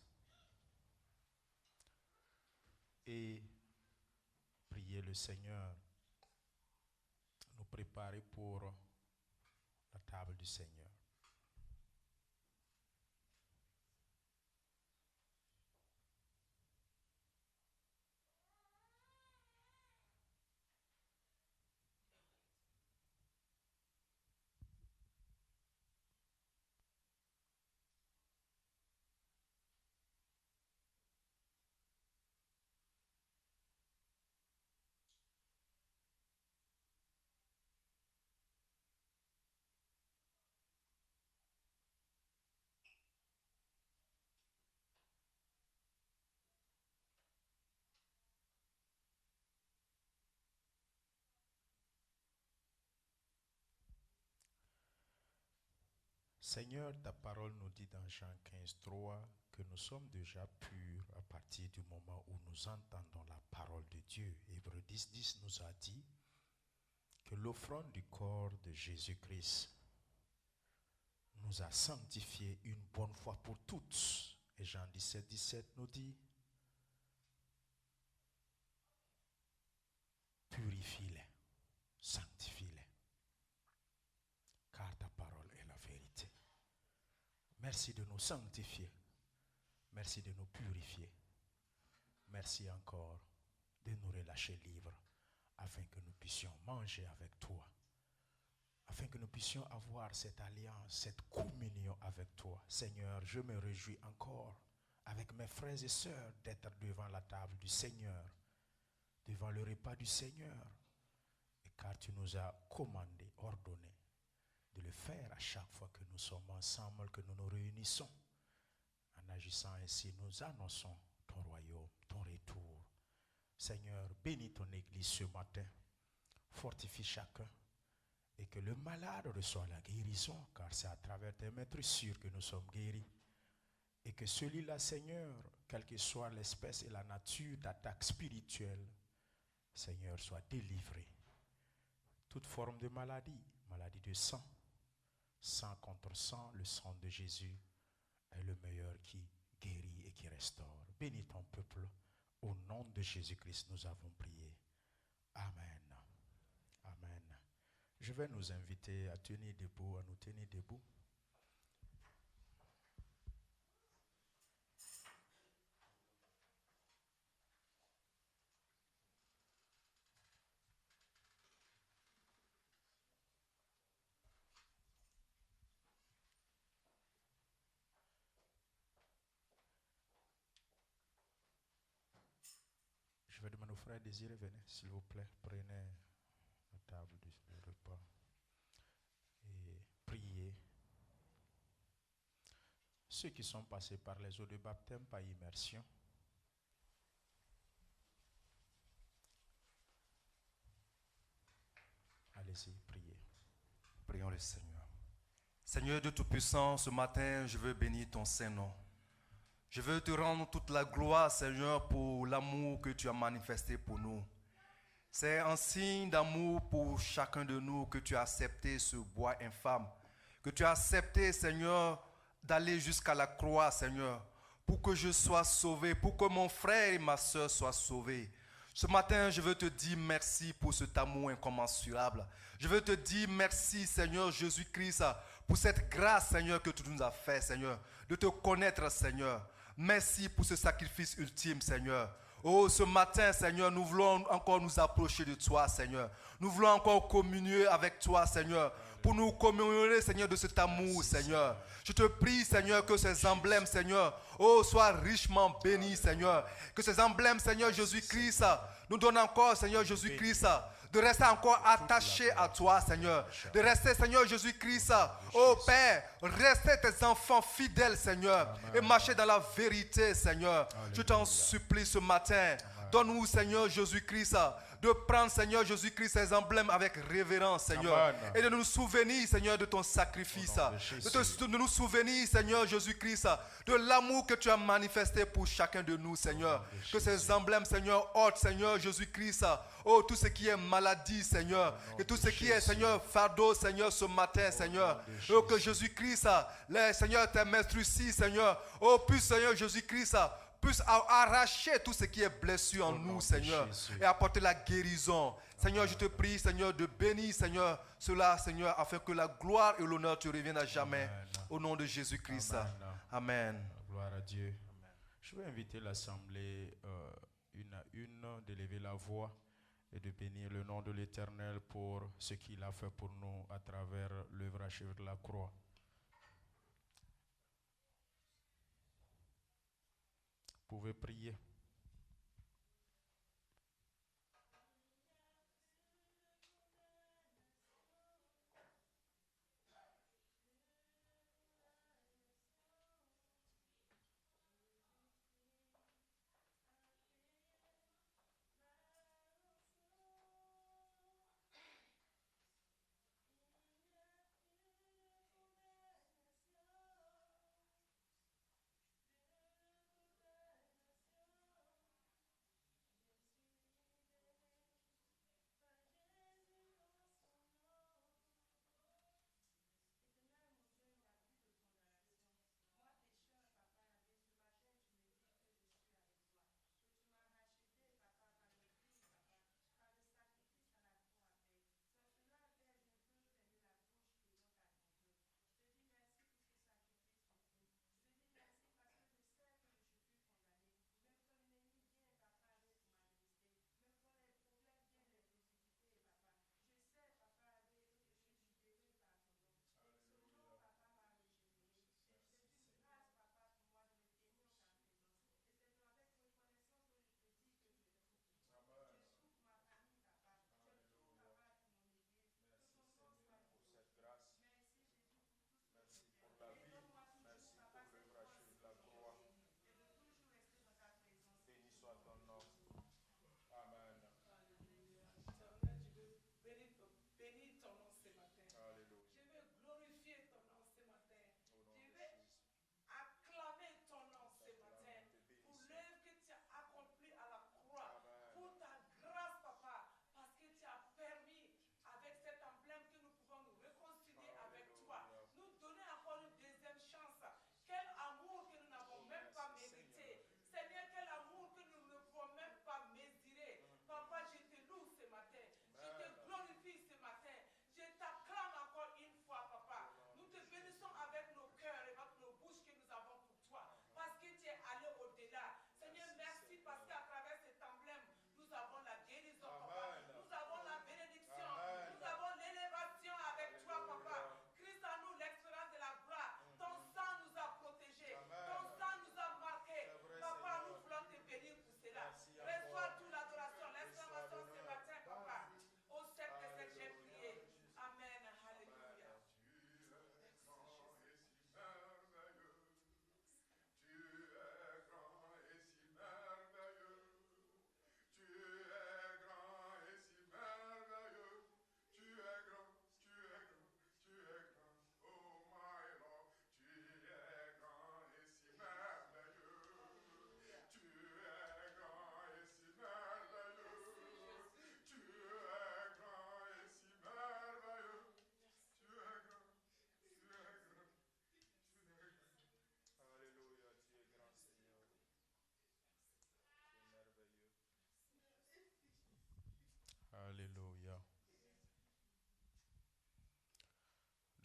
et prier le Seigneur, nous préparer pour la table du Seigneur. Seigneur, ta parole nous dit dans Jean 15:3 que nous sommes déjà purs à partir du moment où nous entendons la parole de Dieu. Hébreux 10:10 nous a dit que l'offrande du corps de Jésus-Christ nous a sanctifiés une bonne fois pour toutes. Et Jean 17:17 nous dit, purifie-les, sanctifie-les, car ta parole est la vérité. Merci de nous sanctifier. Merci de nous purifier. Merci encore de nous relâcher libres afin que nous puissions manger avec toi, afin que nous puissions avoir cette alliance, cette communion avec toi. Seigneur, je me réjouis encore avec mes frères et sœurs d'être devant la table du Seigneur, devant le repas du Seigneur, et car tu nous as commandé, ordonné de le faire à chaque fois que nous sommes ensemble, que nous nous réunissons. En agissant ainsi, nous annonçons ton royaume, ton retour. Seigneur, bénis ton Église ce matin, fortifie chacun, et que le malade reçoive la guérison, car c'est à travers tes maîtres sûrs que nous sommes guéris. Et que celui-là, Seigneur, quelle que soit l'espèce et la nature d'attaque spirituelle, Seigneur, soit délivré. Toute forme de maladie, maladie de sang, sang contre sang, le sang de Jésus est le meilleur qui guérit et qui restaure. Bénis ton peuple. Au nom de Jésus-Christ, nous avons prié. Amen. Amen. Je vais nous inviter à tenir debout, à nous tenir debout. Je vais demander aux frères Désiré, venez, s'il vous plaît, prenez la table du repas et priez. Ceux qui sont passés par les eaux de baptême, par immersion, allez-y, priez. Prions le Seigneur. Seigneur de Tout-Puissant, ce matin, je veux bénir ton Saint-Nom. Je veux te rendre toute la gloire, Seigneur, pour l'amour que tu as manifesté pour nous. C'est un signe d'amour pour chacun de nous que tu as accepté ce bois infâme, que tu as accepté, Seigneur, d'aller jusqu'à la croix, Seigneur, pour que je sois sauvé, pour que mon frère et ma soeur soient sauvés. Ce matin, je veux te dire merci pour cet amour incommensurable. Je veux te dire merci, Seigneur Jésus-Christ, pour cette grâce, Seigneur, que tu nous as fait, Seigneur, de te connaître, Seigneur. Merci pour ce sacrifice ultime, Seigneur. Oh, ce matin, Seigneur, nous voulons encore nous approcher de toi, Seigneur. Nous voulons encore communier avec toi, Seigneur, pour nous commémorer, Seigneur, de cet amour, Seigneur. Je te prie, Seigneur, que ces emblèmes, Seigneur, oh, soient richement bénis, Seigneur. Que ces emblèmes, Seigneur Jésus-Christ, nous donnent encore, Seigneur Jésus-Christ, de rester encore attachés à toi, Seigneur. De rester, Seigneur Jésus-Christ, oh Père, rester tes enfants fidèles, Seigneur, et marcher dans la vérité, Seigneur. Je t'en supplie ce matin. Donne-nous, Seigneur Jésus-Christ, de prendre, Seigneur Jésus-Christ, ces emblèmes avec révérence, Seigneur. Amen. Et de nous souvenir, Seigneur, de ton sacrifice. De nous souvenir, Seigneur Jésus-Christ, de l'amour que tu as manifesté pour chacun de nous, Seigneur. Que ces emblèmes, Seigneur, ôtent, Seigneur Jésus-Christ, oh, tout ce qui est maladie, Seigneur. Et tout ce qui est, Seigneur, fardeau, Seigneur, ce matin, Seigneur. Oh, que Jésus-Christ, Seigneur, tes maîtres ici, Seigneur. Oh, puisse, Seigneur Jésus-Christ, puisse arracher tout ce qui est blessure en nous, Seigneur, et apporter la guérison. Seigneur, je te prie, Seigneur, de bénir, Seigneur, cela, Seigneur, afin que la gloire et l'honneur te reviennent à jamais. Amen. Au nom de Jésus-Christ. Amen. Amen. Gloire à Dieu. Amen. Je vais inviter l'Assemblée une à une de lever la voix et de bénir le nom de l'Éternel pour ce qu'il a fait pour nous à travers l'œuvre achevée de la croix. Vous pouvez prier.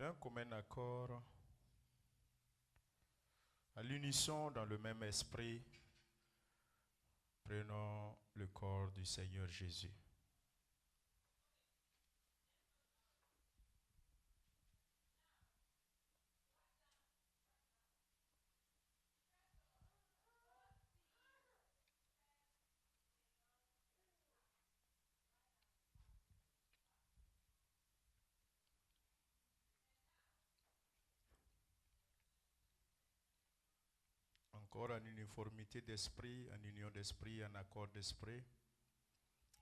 d'un commun accord, à l'unisson dans le même esprit, prenons le corps du Seigneur Jésus. Encore en uniformité d'esprit, en union d'esprit, en accord d'esprit,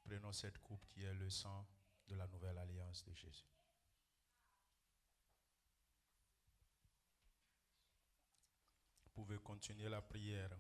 prenons cette coupe qui est le sang de la nouvelle alliance de Jésus. Vous pouvez continuer la prière.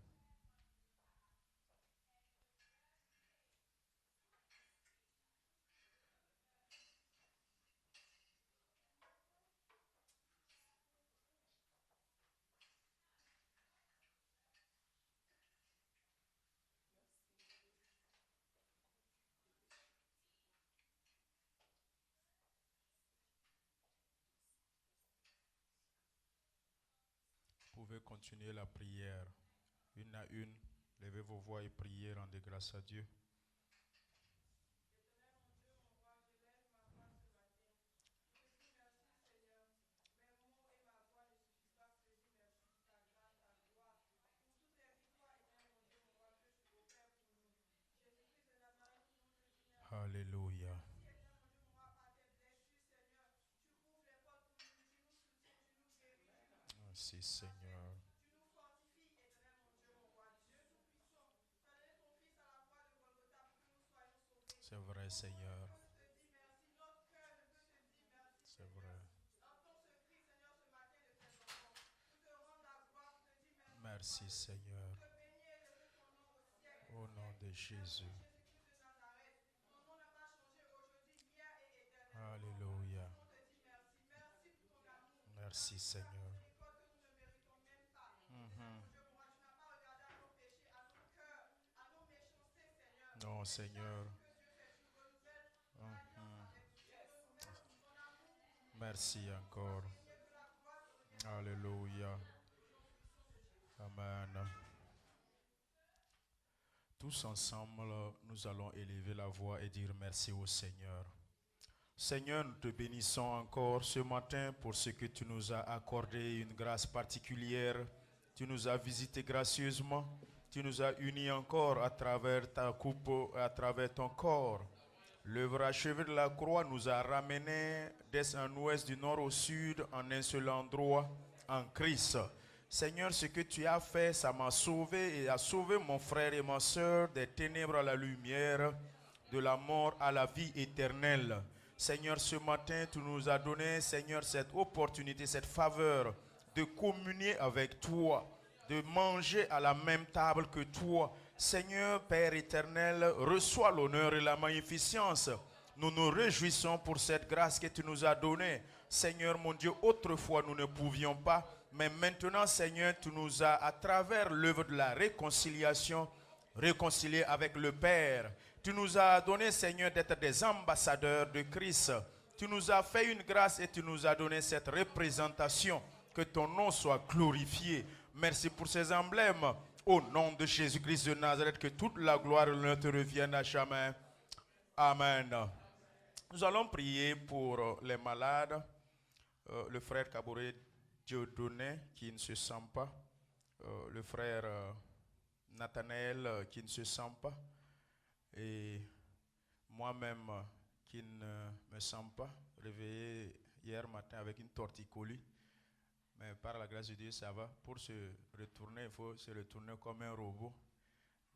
Vous pouvez continuer la prière. Une à une, levez vos voix et priez, rendez grâce à Dieu. Alléluia. Merci Seigneur. C'est vrai Seigneur. C'est vrai. Merci Seigneur. Au nom de Jésus. Alléluia. Merci Seigneur. Non Seigneur. Merci encore. Alléluia. Amen. Tous ensemble, nous allons élever la voix et dire merci au Seigneur. Seigneur, nous te bénissons encore ce matin pour ce que tu nous as accordé, une grâce particulière. Tu nous as visités gracieusement. Tu nous as unis encore à travers ta coupe, à travers ton corps. L'œuvre achevée de la croix nous a ramenés d'est en ouest, du nord au sud, en un seul endroit, en Christ. Seigneur, ce que tu as fait, ça m'a sauvé et a sauvé mon frère et ma soeur des ténèbres à la lumière, de la mort à la vie éternelle. Seigneur, ce matin, tu nous as donné, Seigneur, cette opportunité, cette faveur de communier avec toi, de manger à la même table que toi. Seigneur, Père éternel, reçois l'honneur et la magnificence. Nous nous réjouissons pour cette grâce que tu nous as donnée. Seigneur, mon Dieu, autrefois nous ne pouvions pas, mais maintenant, Seigneur, tu nous as, à travers l'œuvre de la réconciliation, réconciliés avec le Père. Tu nous as donné, Seigneur, d'être des ambassadeurs de Christ. Tu nous as fait une grâce et tu nous as donné cette représentation. Que ton nom soit glorifié. Merci pour ces emblèmes. Au nom de Jésus-Christ de Nazareth, que toute la gloire et l'honneur te revienne à jamais. Amen. Nous allons prier pour les malades. Le frère Kaboré Dieudonné qui ne se sent pas. Le frère Nathanaël qui ne se sent pas. Et moi-même qui ne me sens pas. Réveillé hier matin avec une torticolis. Mais par la grâce de Dieu, ça va. Pour se retourner, il faut se retourner comme un robot.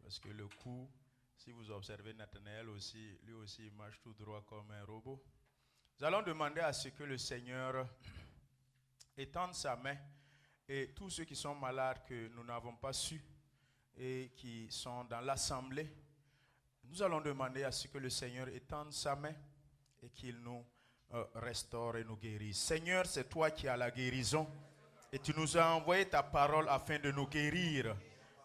Parce que le cou, si vous observez Nathanaël aussi, lui aussi, il marche tout droit comme un robot. Nous allons demander à ce que le Seigneur étende sa main. Et tous ceux qui sont malades, que nous n'avons pas su, et qui sont dans l'assemblée, nous allons demander à ce que le Seigneur étende sa main et qu'il nous restaure et nous guérisse. Seigneur, c'est toi qui as la guérison. Et tu nous as envoyé ta parole afin de nous guérir.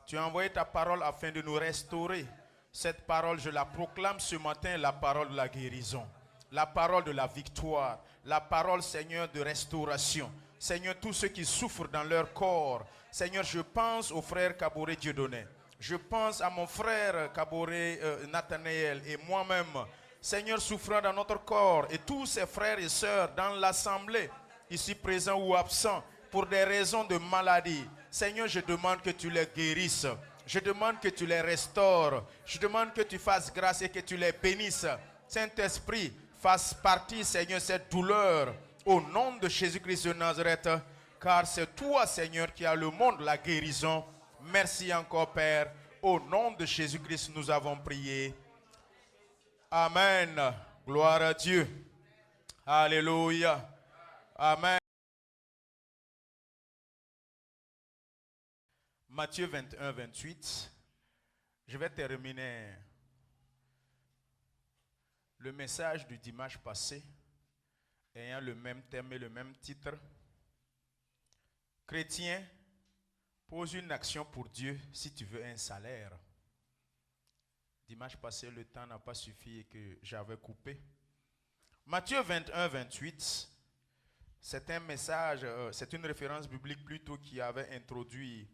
Tu as envoyé ta parole afin de nous restaurer. Cette parole, je la proclame ce matin, la parole de la guérison. la parole de la victoire, la parole, Seigneur, de restauration. Seigneur, tous ceux qui souffrent dans leur corps. Seigneur, je pense au frère Kaboré Dieudonné. Je pense à mon frère Kaboré Nathanaël et moi-même. Seigneur, souffrant dans notre corps et tous ses frères et sœurs dans l'assemblée, ici présents ou absents, pour des raisons de maladie. Seigneur, je demande que tu les guérisses. Je demande que tu les restaures. Je demande que tu fasses grâce et que tu les bénisses. Saint-Esprit, fasse partie, Seigneur, cette douleur. Au nom de Jésus-Christ de Nazareth, car c'est toi, Seigneur, qui as le monde, la guérison. Merci encore, Père. Au nom de Jésus-Christ, nous avons prié. Amen. Gloire à Dieu. Alléluia. Amen. Matthieu 21, 28. Je vais terminer le message du dimanche passé, ayant le même thème et le même titre. Chrétien, pose une action pour Dieu si tu veux un salaire. Dimanche passé, le temps n'a pas suffi et que j'avais coupé. Matthieu 21, 28, c'est un message, c'est une référence biblique plutôt qui avait introduit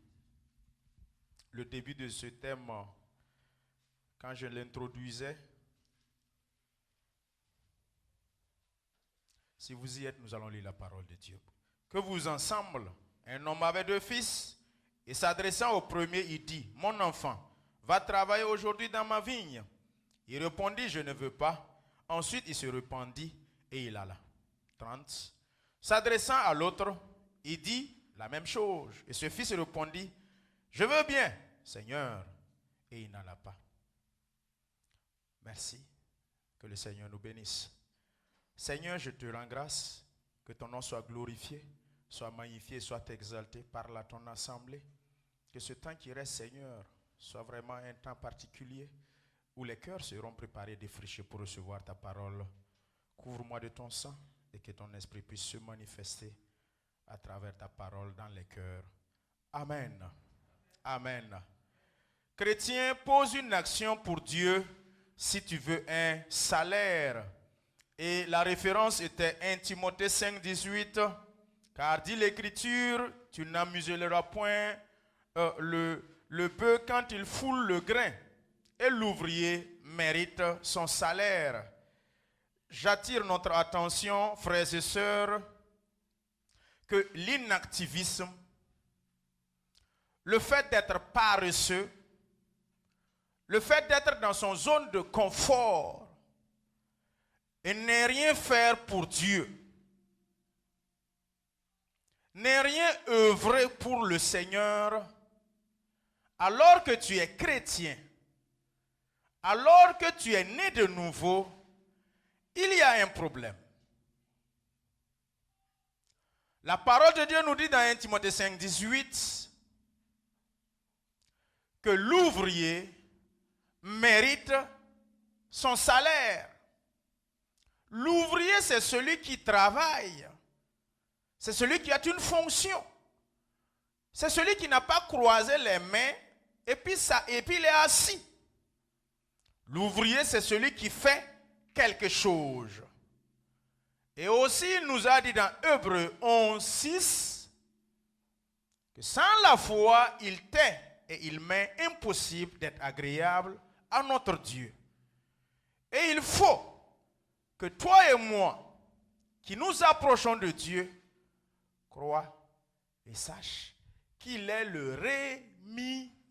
le début de ce thème quand je l'introduisais. Si vous y êtes, nous allons lire la parole de Dieu. Que vous ensemble, un homme avait 2 fils, et s'adressant au premier, il dit, « Mon enfant, va travailler aujourd'hui dans ma vigne. » Il répondit, « Je ne veux pas. » Ensuite, il se répandit et il alla. 30. S'adressant à l'autre, il dit la même chose. Et ce fils répondit, « Je veux bien, Seigneur. » Et il n'alla pas. Merci. Que le Seigneur nous bénisse. Seigneur, je te rends grâce, que ton nom soit glorifié, soit magnifié, soit exalté par la ton assemblée. Que ce temps qui reste, Seigneur, soit vraiment un temps particulier où les cœurs seront préparés, défrichés pour recevoir ta parole. Couvre-moi de ton sang et que ton esprit puisse se manifester à travers ta parole dans les cœurs. Amen. Amen. Chrétien, pose une action pour Dieu si tu veux un salaire. Et la référence était 1 Timothée 5, 18. Car dit l'Écriture, tu n'amuseras point le bœuf quand il foule le grain. Et l'ouvrier mérite son salaire. J'attire notre attention, frères et sœurs, que l'inactivisme, le fait d'être paresseux, le fait d'être dans son zone de confort et ne rien faire pour Dieu, ne rien œuvrer pour le Seigneur, alors que tu es chrétien, alors que tu es né de nouveau, il y a un problème. La parole de Dieu nous dit dans 1 Timothée 5, 18 que l'ouvrier mérite son salaire. L'ouvrier, c'est celui qui travaille. C'est celui qui a une fonction. C'est celui qui n'a pas croisé les mains et puis il est assis. L'ouvrier, c'est celui qui fait quelque chose. Et aussi, il nous a dit dans Hébreux 11, 6 que sans la foi, il t'est et il m'est impossible d'être agréable à notre Dieu. Et il faut que toi et moi, qui nous approchons de Dieu, croient et sachent qu'il est le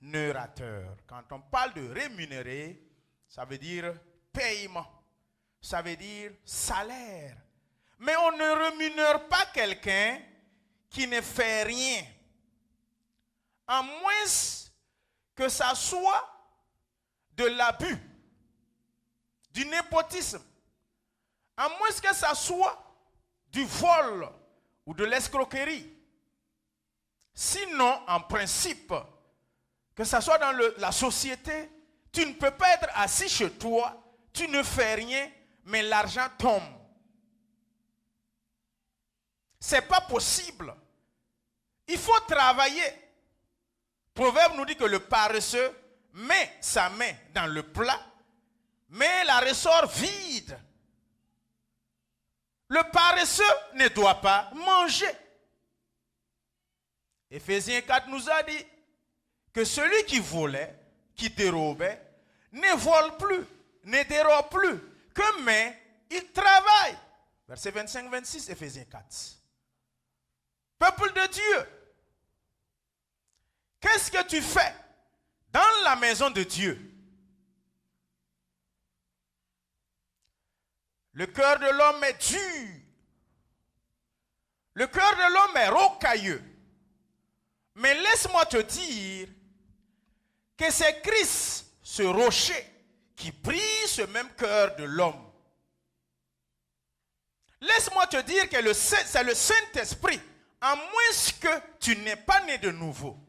rémunérateur. Quand on parle de rémunérer, ça veut dire paiement. Ça veut dire salaire. Mais on ne rémunère pas quelqu'un qui ne fait rien. À moins que ça soit de l'abus, du népotisme. À moins que ça soit du vol ou de l'escroquerie. Sinon, en principe, que ça soit dans la société, tu ne peux pas être assis chez toi, tu ne fais rien, mais l'argent tombe. Ce n'est pas possible. Il faut travailler. Proverbe nous dit que le paresseux met sa main dans le plat, mais la ressort vide. Le paresseux ne doit pas manger. Éphésiens 4 nous a dit que celui qui volait, qui dérobait, ne vole plus, ne dérobe plus, mais il travaille. Verset 25-26, Éphésiens 4. Peuple de Dieu, qu'est-ce que tu fais dans la maison de Dieu? Le cœur de l'homme est dur. Le cœur de l'homme est rocailleux. Mais laisse-moi te dire que c'est Christ, ce rocher, qui brise ce même cœur de l'homme. Laisse-moi te dire que c'est le Saint-Esprit, à moins que tu n'es pas né de nouveau.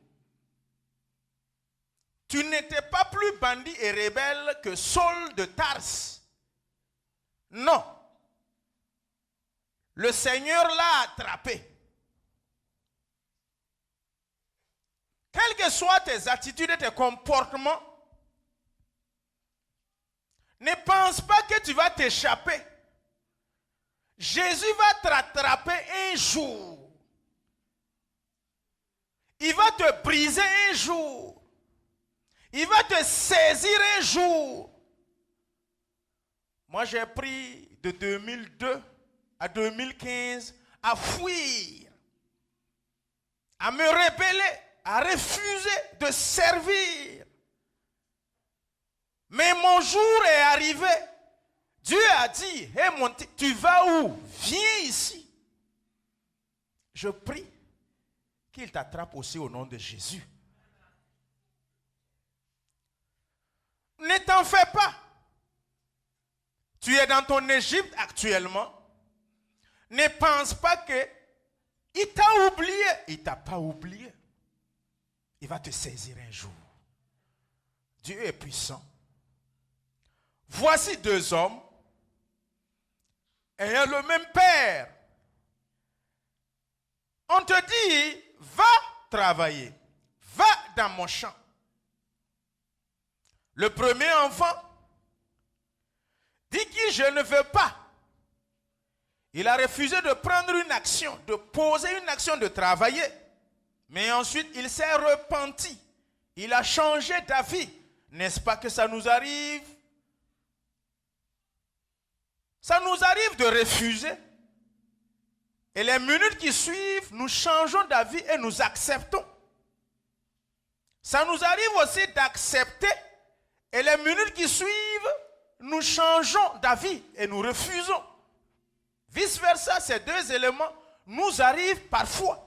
Tu n'étais pas plus bandit et rebelle que Saul de Tarse. Non. Le Seigneur l'a attrapé. Quelles que soient tes attitudes et tes comportements, ne pense pas que tu vas t'échapper. Jésus va te rattraper un jour. Il va te briser un jour. Il va te saisir un jour. Moi, j'ai pris de 2002 à 2015 à fuir, à me rebeller, à refuser de servir. Mais mon jour est arrivé. Dieu a dit, hey, tu vas où? Viens ici. Je prie qu'il t'attrape aussi au nom de Jésus. Ne t'en fais pas. Tu es dans ton Égypte actuellement. Ne pense pas que il t'a oublié. Il ne t'a pas oublié. Il va te saisir un jour. Dieu est puissant. Voici deux hommes ayant le même père. On te dit, va travailler. Va dans mon champ. Le premier enfant dit que je ne veux pas. Il a refusé de prendre une action, de poser une action, de travailler. Mais ensuite, il s'est repenti. Il a changé d'avis. N'est-ce pas que ça nous arrive? Ça nous arrive de refuser. Et les minutes qui suivent, nous changeons d'avis et nous acceptons. Ça nous arrive aussi d'accepter. Et les minutes qui suivent, nous changeons d'avis et nous refusons. Vice versa, ces deux éléments nous arrivent parfois.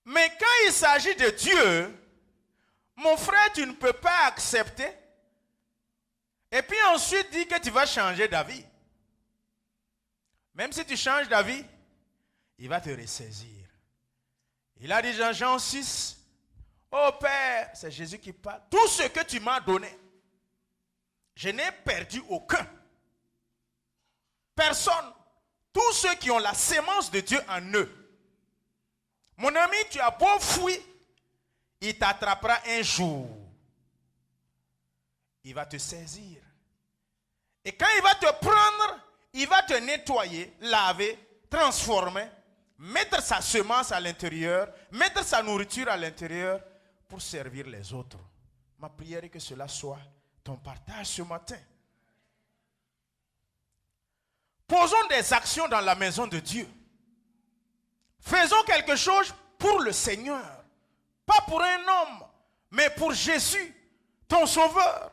Mais quand il s'agit de Dieu, mon frère, tu ne peux pas accepter. Et puis ensuite dire que tu vas changer d'avis. Même si tu changes d'avis, il va te ressaisir. Il a dit dans Jean 6, oh Père, c'est Jésus qui parle. Tout ce que tu m'as donné, je n'ai perdu aucun. Personne. Tous ceux qui ont la sémence de Dieu en eux. Mon ami, tu as beau fuir, il t'attrapera un jour. Il va te saisir. Et quand il va te prendre, il va te nettoyer, laver, transformer, mettre sa semence à l'intérieur, mettre sa nourriture à l'intérieur pour servir les autres. Ma prière est que cela soit ton partage ce matin. Posons des actions dans la maison de Dieu. Faisons quelque chose pour le Seigneur. Pas pour un homme, mais pour Jésus, ton sauveur.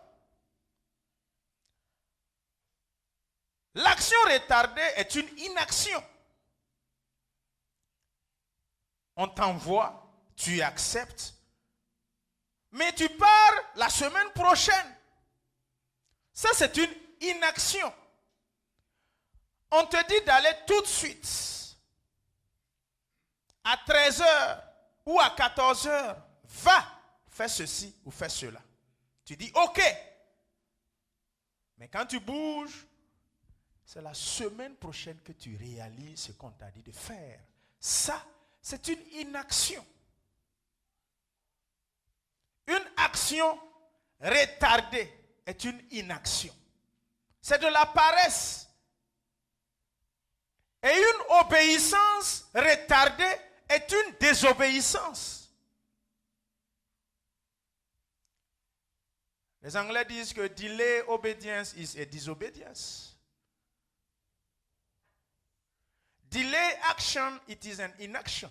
L'action retardée est une inaction. On t'envoie, tu acceptes, mais tu pars la semaine prochaine. Ça, c'est une inaction. On te dit d'aller tout de suite. À 13h ou à 14h, va, fais ceci ou fais cela. Tu dis ok. Mais quand tu bouges, c'est la semaine prochaine que tu réalises ce qu'on t'a dit de faire. Ça, c'est une inaction. Une action retardée est une inaction. C'est de la paresse. Et une obéissance retardée est une désobéissance. Les Anglais disent que delay obedience is a disobedience. Delay action, it is an inaction.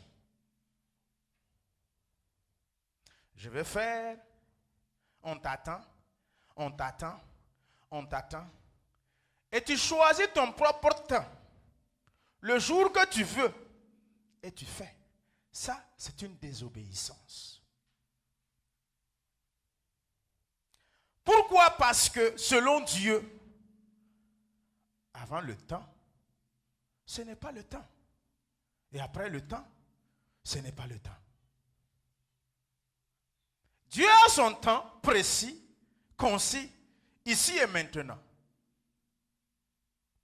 Je vais faire, on t'attend, on t'attend, on t'attend. Et tu choisis ton propre temps, le jour que tu veux, et tu fais. Ça, c'est une désobéissance. Pourquoi? Parce que selon Dieu, avant le temps, ce n'est pas le temps. Et après le temps, ce n'est pas le temps. Dieu a son temps précis, concis, ici et maintenant.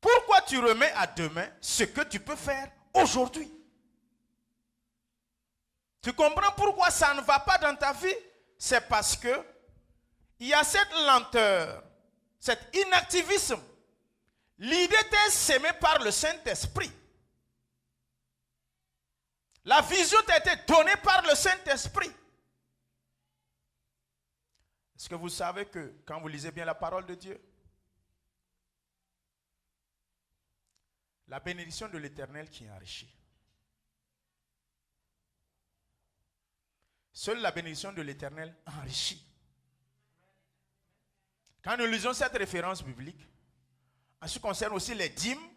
Pourquoi tu remets à demain ce que tu peux faire aujourd'hui? Tu comprends pourquoi ça ne va pas dans ta vie? C'est parce que il y a cette lenteur, cet inactivisme. L'idée t'est sémée par le Saint-Esprit. La vision t'a été donnée par le Saint-Esprit. Est-ce que vous savez que quand vous lisez bien la parole de Dieu, la bénédiction de l'Éternel qui enrichit. Seule la bénédiction de l'Éternel enrichit. Quand nous lisons cette référence biblique, en ce qui concerne aussi les dîmes,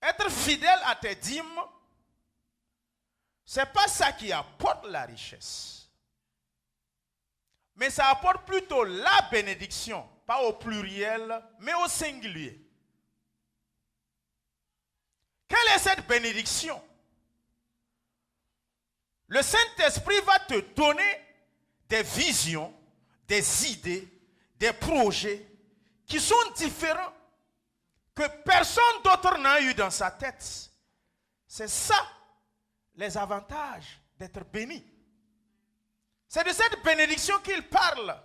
être fidèle à tes dîmes, ce n'est pas ça qui apporte la richesse. Mais ça apporte plutôt la bénédiction, pas au pluriel, mais au singulier. Quelle est cette bénédiction? Le Saint-Esprit va te donner des visions, des idées, des projets qui sont différents, que personne d'autre n'a eu dans sa tête. C'est ça, les avantages d'être béni. C'est de cette bénédiction qu'il parle.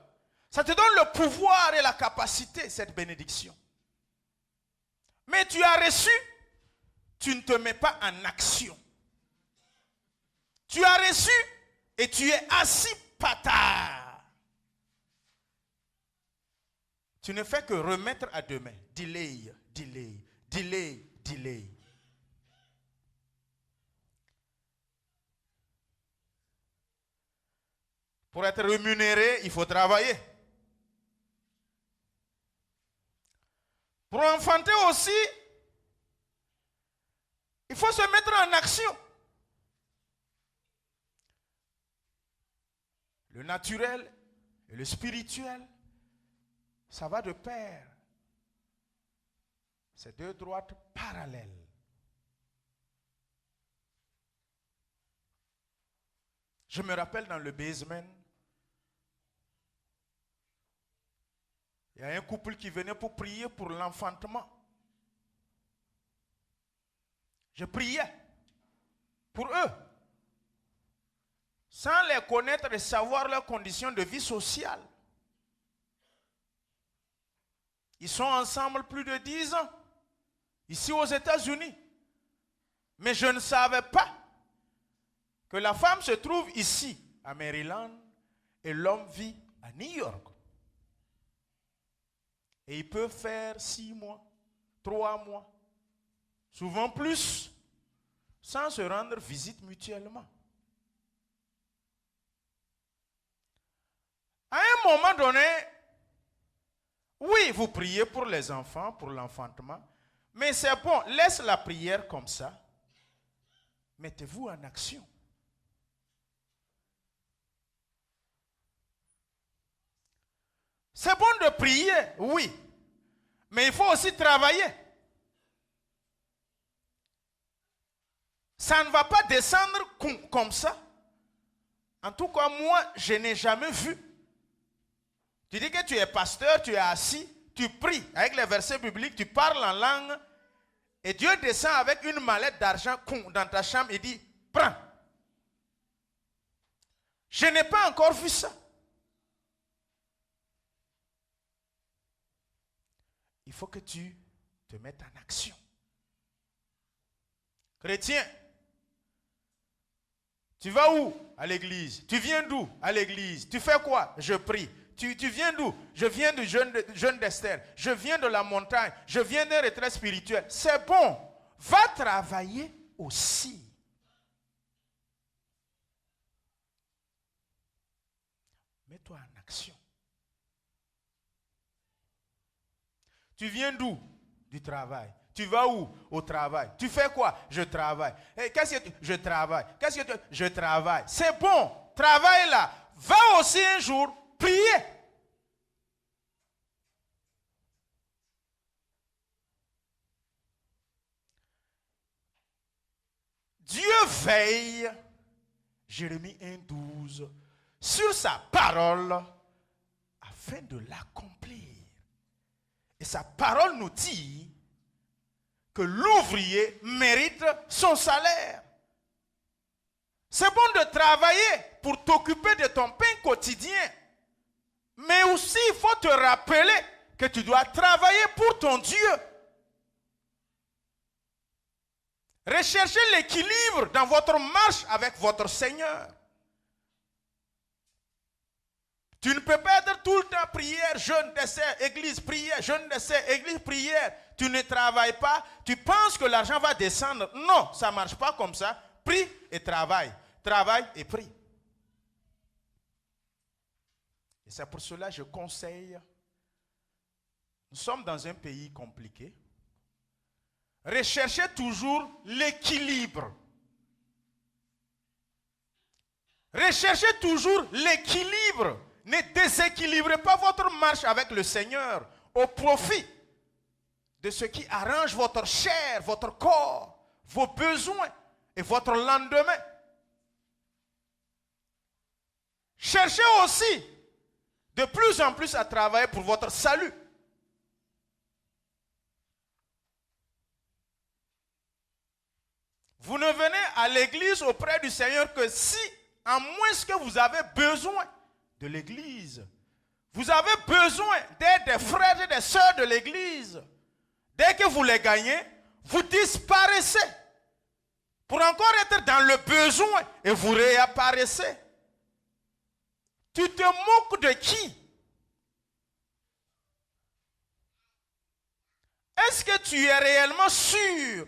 Ça te donne le pouvoir et la capacité, cette bénédiction. Mais tu as reçu, tu ne te mets pas en action. Tu as reçu et tu es assis patard. Tu ne fais que remettre à demain. Delay, delay, delay, delay. Pour être rémunéré, il faut travailler. Pour enfanter aussi, il faut se mettre en action. Le naturel et le spirituel, ça va de pair. C'est deux droites parallèles. Je me rappelle dans le basement, il y a un couple qui venait pour prier pour l'enfantement. Je priais pour eux, sans les connaître et savoir leurs conditions de vie sociale. Ils sont ensemble plus de 10 ans, ici aux États-Unis. Mais je ne savais pas que la femme se trouve ici, à Maryland, et l'homme vit à New York. Et il peut faire 6 mois, 3 mois, souvent plus, sans se rendre visite mutuellement. À un moment donné, oui, vous priez pour les enfants, pour l'enfantement, mais c'est bon, laisse la prière comme ça. Mettez-vous en action. C'est bon de prier, oui, mais il faut aussi travailler. Ça ne va pas descendre comme ça. En tout cas, moi, je n'ai jamais vu. Tu dis que tu es pasteur, tu es assis, tu pries avec les versets bibliques, tu parles en langue, et Dieu descend avec une mallette d'argent dans ta chambre et dit, prends. Je n'ai pas encore vu ça. Il faut que tu te mettre en action. Chrétien, tu vas où? À l'église. Tu viens d'où? À l'église. Tu fais quoi? Je prie. Tu viens d'où? Je viens du jeûne d'Esther. Je viens de la montagne. Je viens d'un retrait spirituel. C'est bon. Va travailler aussi. Mets-toi en action. Tu viens d'où? Du travail. Tu vas où? Au travail. Tu fais quoi? Je travaille. Qu'est-ce que je travaille? Qu'est-ce que je travaille? C'est bon. Travaille là. Va aussi un jour prier. Dieu veille, Jérémie 1,12, sur sa parole afin de l'accomplir. Et sa parole nous dit que l'ouvrier mérite son salaire. C'est bon de travailler pour t'occuper de ton pain quotidien. Mais aussi, il faut te rappeler que tu dois travailler pour ton Dieu. Recherchez l'équilibre dans votre marche avec votre Seigneur. Tu ne peux pas être tout le temps prière, jeûne, dessert, église, prière, jeûne, dessert, église, prière. Tu ne travailles pas, tu penses que l'argent va descendre. Non, ça ne marche pas comme ça. Prie et travaille. Travaille et prie. Et c'est pour cela que je conseille, nous sommes dans un pays compliqué. Recherchez toujours l'équilibre. Recherchez toujours l'équilibre. Ne déséquilibrez pas votre marche avec le Seigneur au profit de ce qui arrange votre chair, votre corps, vos besoins et votre lendemain. Cherchez aussi de plus en plus à travailler pour votre salut. Vous ne venez à l'église auprès du Seigneur que si, à moins que vous avez besoin de l'église. Vous avez besoin d'être des frères et des sœurs de l'église. Dès que vous les gagnez, vous disparaissez. Pour encore être dans le besoin et vous réapparaissez. Tu te moques de qui? Est-ce que tu es réellement sûr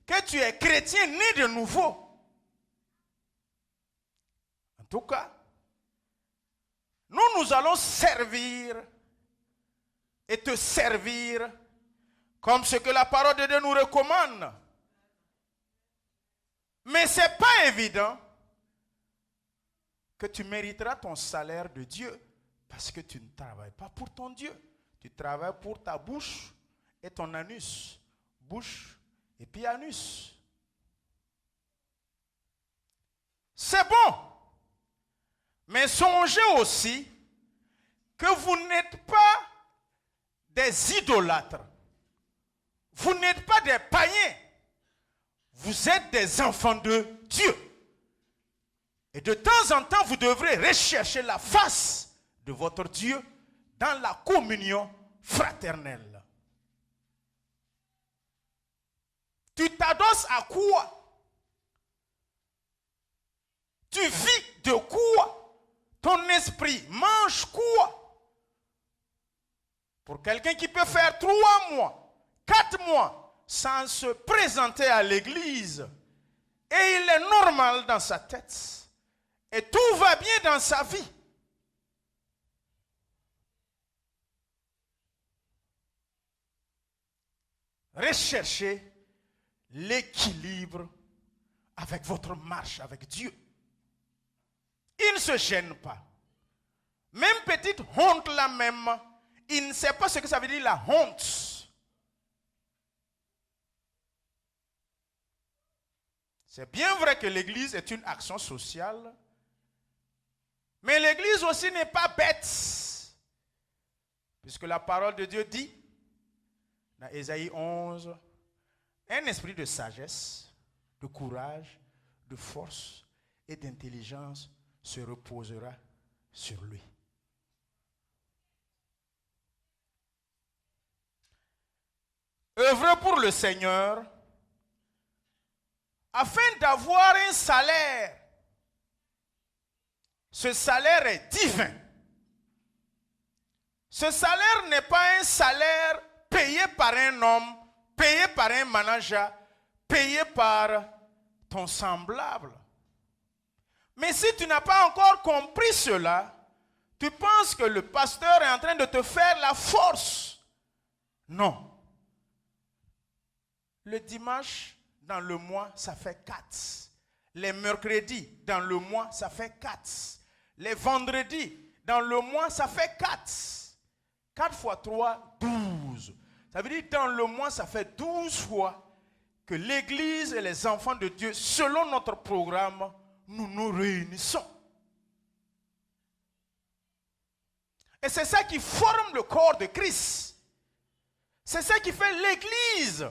que tu es chrétien né de nouveau? En tout cas, nous allons servir et te servir comme ce que la parole de Dieu nous recommande. Mais ce n'est pas évident que tu mériteras ton salaire de Dieu parce que tu ne travailles pas pour ton Dieu. Tu travailles pour ta bouche et ton anus. Bouche et puis anus. C'est bon. Mais songez aussi que vous n'êtes pas des idolâtres. Vous n'êtes pas des païens. Vous êtes des enfants de Dieu. Et de temps en temps, vous devrez rechercher la face de votre Dieu dans la communion fraternelle. Tu t'adosses à quoi? Tu vis de quoi? Ton esprit mange quoi? Pour quelqu'un qui peut faire 3 mois, 4 mois sans se présenter à l'église, et il est normal dans sa tête, et tout va bien dans sa vie. Recherchez l'équilibre avec votre marche avec Dieu. Il ne se gêne pas. Même petite honte là même, il ne sait pas ce que ça veut dire la honte. C'est bien vrai que l'église est une action sociale, mais l'église aussi n'est pas bête. Puisque la parole de Dieu dit, dans Ésaïe 11, un esprit de sagesse, de courage, de force et d'intelligence se reposera sur lui. œuvrer pour le Seigneur afin d'avoir un salaire. Ce salaire est divin. Ce salaire n'est pas un salaire payé par un homme, payé par un manager, payé par ton semblable. Mais si tu n'as pas encore compris cela, tu penses que le pasteur est en train de te faire la force. Non. Le dimanche, dans le mois, ça fait 4. Les mercredis, dans le mois, ça fait 4. Les vendredis, dans le mois, ça fait 4. 4 fois 3, 12. Ça veut dire dans le mois, ça fait 12 fois que l'Église et les enfants de Dieu, selon notre programme, nous nous réunissons. Et c'est ça qui forme le corps de Christ. C'est ça qui fait l'Église.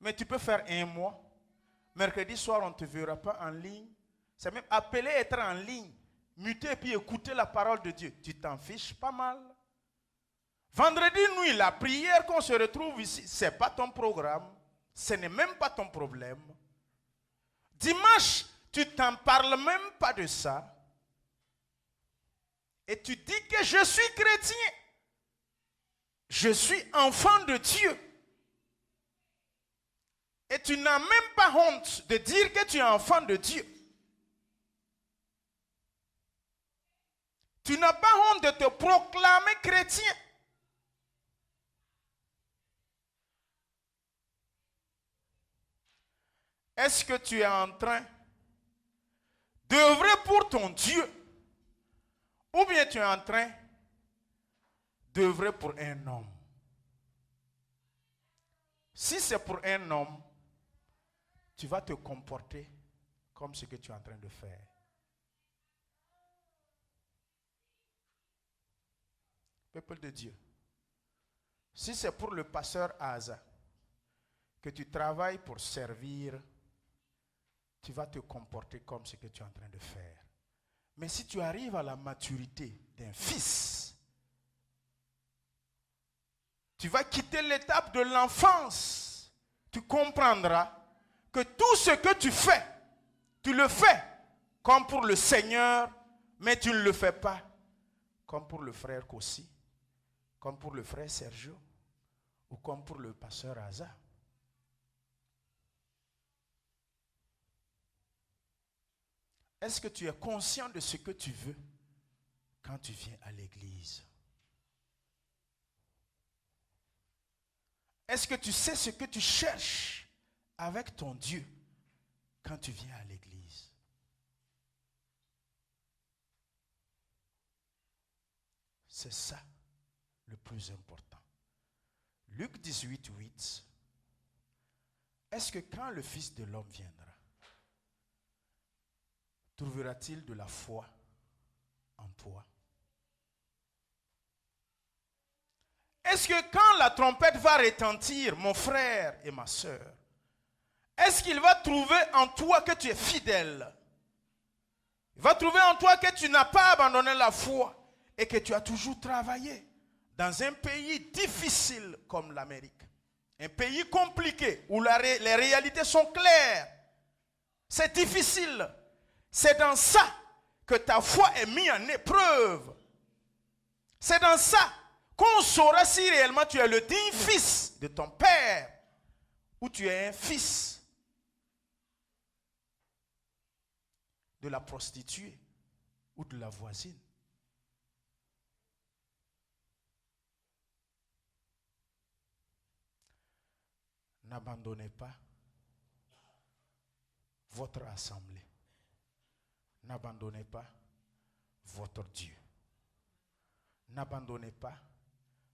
Mais tu peux faire un mois. Mercredi soir, on ne te verra pas en ligne. C'est même appelé être en ligne. Muter et puis écouter la parole de Dieu. Tu t'en fiches pas mal. Vendredi nuit, la prière qu'on se retrouve ici, ce n'est pas ton programme. Ce n'est même pas ton problème. Dimanche, tu t'en parles même pas de ça. Et tu dis que je suis chrétien. Je suis enfant de Dieu. Et tu n'as même pas honte de dire que tu es enfant de Dieu. Tu n'as pas honte de te proclamer chrétien. Est-ce que tu es en train d'œuvrer pour ton Dieu? Ou bien tu es en train d'œuvrer pour un homme? Si c'est pour un homme, tu vas te comporter comme ce que tu es en train de faire. Peuple de Dieu, si c'est pour le pasteur Asa que tu travailles pour servir, tu vas te comporter comme ce que tu es en train de faire. Mais si tu arrives à la maturité d'un fils, tu vas quitter l'étape de l'enfance. Tu comprendras que tout ce que tu le fais comme pour le Seigneur, mais tu ne le fais pas comme pour le frère Kossi, comme pour le frère Sergio, ou comme pour le pasteur Asa. Est-ce que tu es conscient de ce que tu veux quand tu viens à l'église? Est-ce que tu sais ce que tu cherches avec ton Dieu quand tu viens à l'église? C'est ça le plus important. Luc 18, 8. Est-ce que quand le Fils de l'homme viendra, trouvera-t-il de la foi en toi? Est-ce que quand la trompette va retentir, mon frère et ma soeur, est-ce qu'il va trouver en toi que tu es fidèle? Il va trouver en toi que tu n'as pas abandonné la foi et que tu as toujours travaillé dans un pays difficile comme l'Amérique. Un pays compliqué où les réalités sont claires. C'est difficile. C'est dans ça que ta foi est mise en épreuve. C'est dans ça qu'on saura si réellement tu es le digne fils de ton père ou tu es un fils de la prostituée ou de la voisine. N'abandonnez pas votre assemblée. N'abandonnez pas votre Dieu. N'abandonnez pas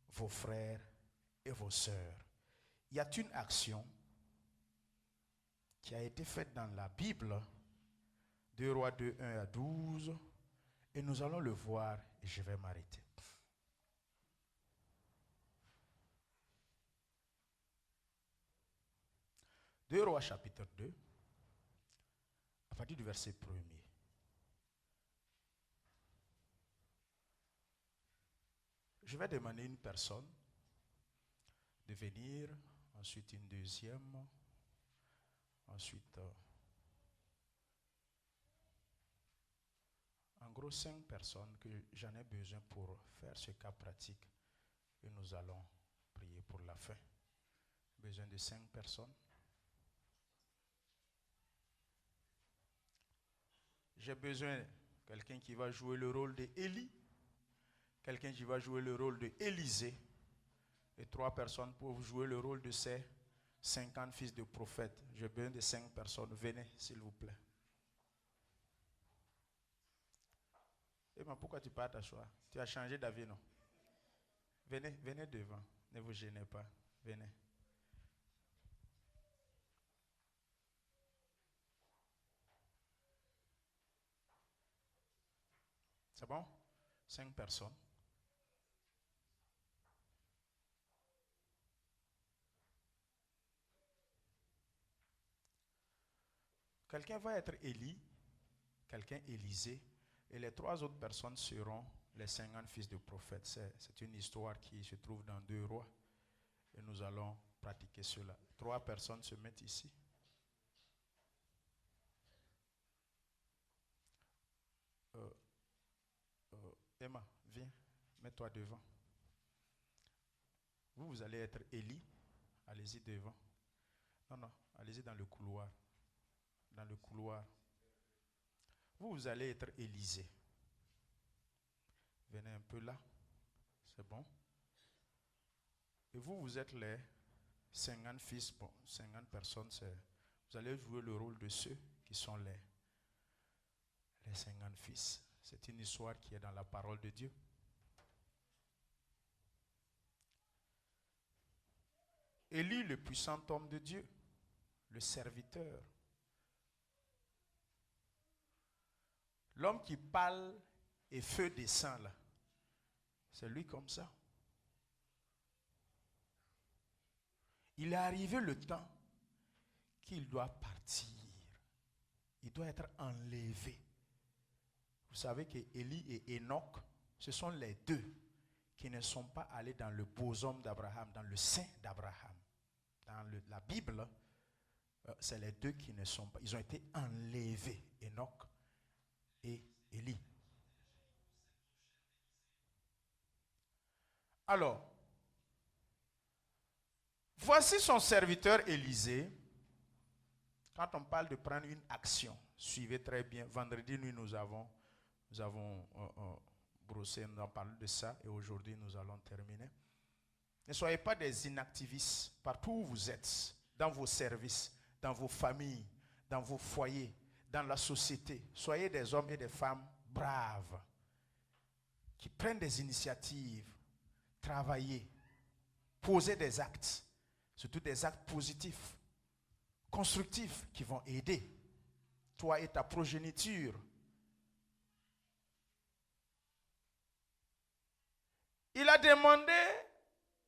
vos frères et vos sœurs. Il y a une action qui a été faite dans la Bible, 2 Rois 2, 1 à 12, et nous allons le voir et je vais m'arrêter. Deux Rois chapitre 2, à partir du verset 1er. Je vais demander une personne de venir, ensuite une deuxième, ensuite, en gros 5 personnes que j'en ai besoin pour faire ce cas pratique. Et nous allons prier pour la fin. Besoin de 5 personnes. J'ai besoin de quelqu'un qui va jouer le rôle d'Élie, quelqu'un qui va jouer le rôle d'Élisée, et 3 personnes pour jouer le rôle de ces 50 fils de prophètes. J'ai besoin de 5 personnes. Venez, s'il vous plaît. Eh bien, pourquoi tu pars t'asseoir? Tu as changé d'avis, non? Venez, venez devant. Ne vous gênez pas. Venez. C'est bon? 5 personnes. Quelqu'un va être Élie, quelqu'un Élisée, et les 3 autres personnes seront les 50 fils de prophètes. C'est une histoire qui se trouve dans 2 Rois. Et nous allons pratiquer cela. 3 personnes se mettent ici. Emma, viens, mets-toi devant. Vous allez être Élie. Allez-y devant. Non, non, allez-y dans le couloir. Dans le couloir. Vous allez être Élisée. Venez un peu là. C'est bon. Et vous êtes les 50 fils, bon, 50 personnes. Vous allez jouer le rôle de ceux qui sont les 50 fils. C'est une histoire qui est dans la parole de Dieu. Élie, le puissant homme de Dieu, le serviteur, l'homme qui parle et feu descend là, c'est lui comme ça. Il est arrivé le temps qu'il doit partir. Il doit être enlevé. Vous savez que Élie et Enoch, ce sont les 2 qui ne sont pas allés dans le bosom d'Abraham, dans le sein d'Abraham. Dans la Bible, c'est les 2 qui ne sont pas. Ils ont été enlevés, Enoch et Élie. Alors, voici son serviteur Élisée. Quand on parle de prendre une action, suivez très bien. Vendredi, nous avons brossé, nous avons parlé de ça, et aujourd'hui, nous allons terminer. Ne soyez pas des inactivistes partout où vous êtes, dans vos services, dans vos familles, dans vos foyers, dans la société. Soyez des hommes et des femmes braves, qui prennent des initiatives, travaillez, posez des actes, surtout des actes positifs, constructifs, qui vont aider toi et ta progéniture. Il a demandé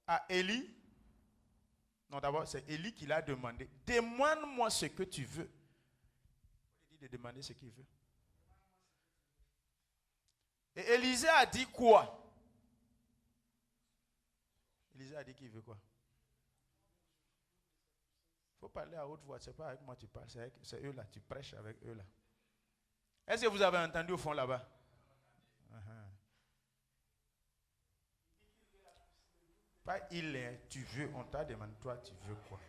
à Élie, non d'abord c'est Élie qui l'a demandé, demande-moi ce que tu veux. Il dit de demander ce qu'il veut. Et Élisée a dit quoi? Élisée a dit qu'il veut quoi? Il faut parler à haute voix, c'est pas avec moi que tu parles, c'est eux là, tu prêches avec eux là. Est-ce que vous avez entendu au fond là-bas? Pas il est, tu veux, on t'a demandé, toi tu veux quoi?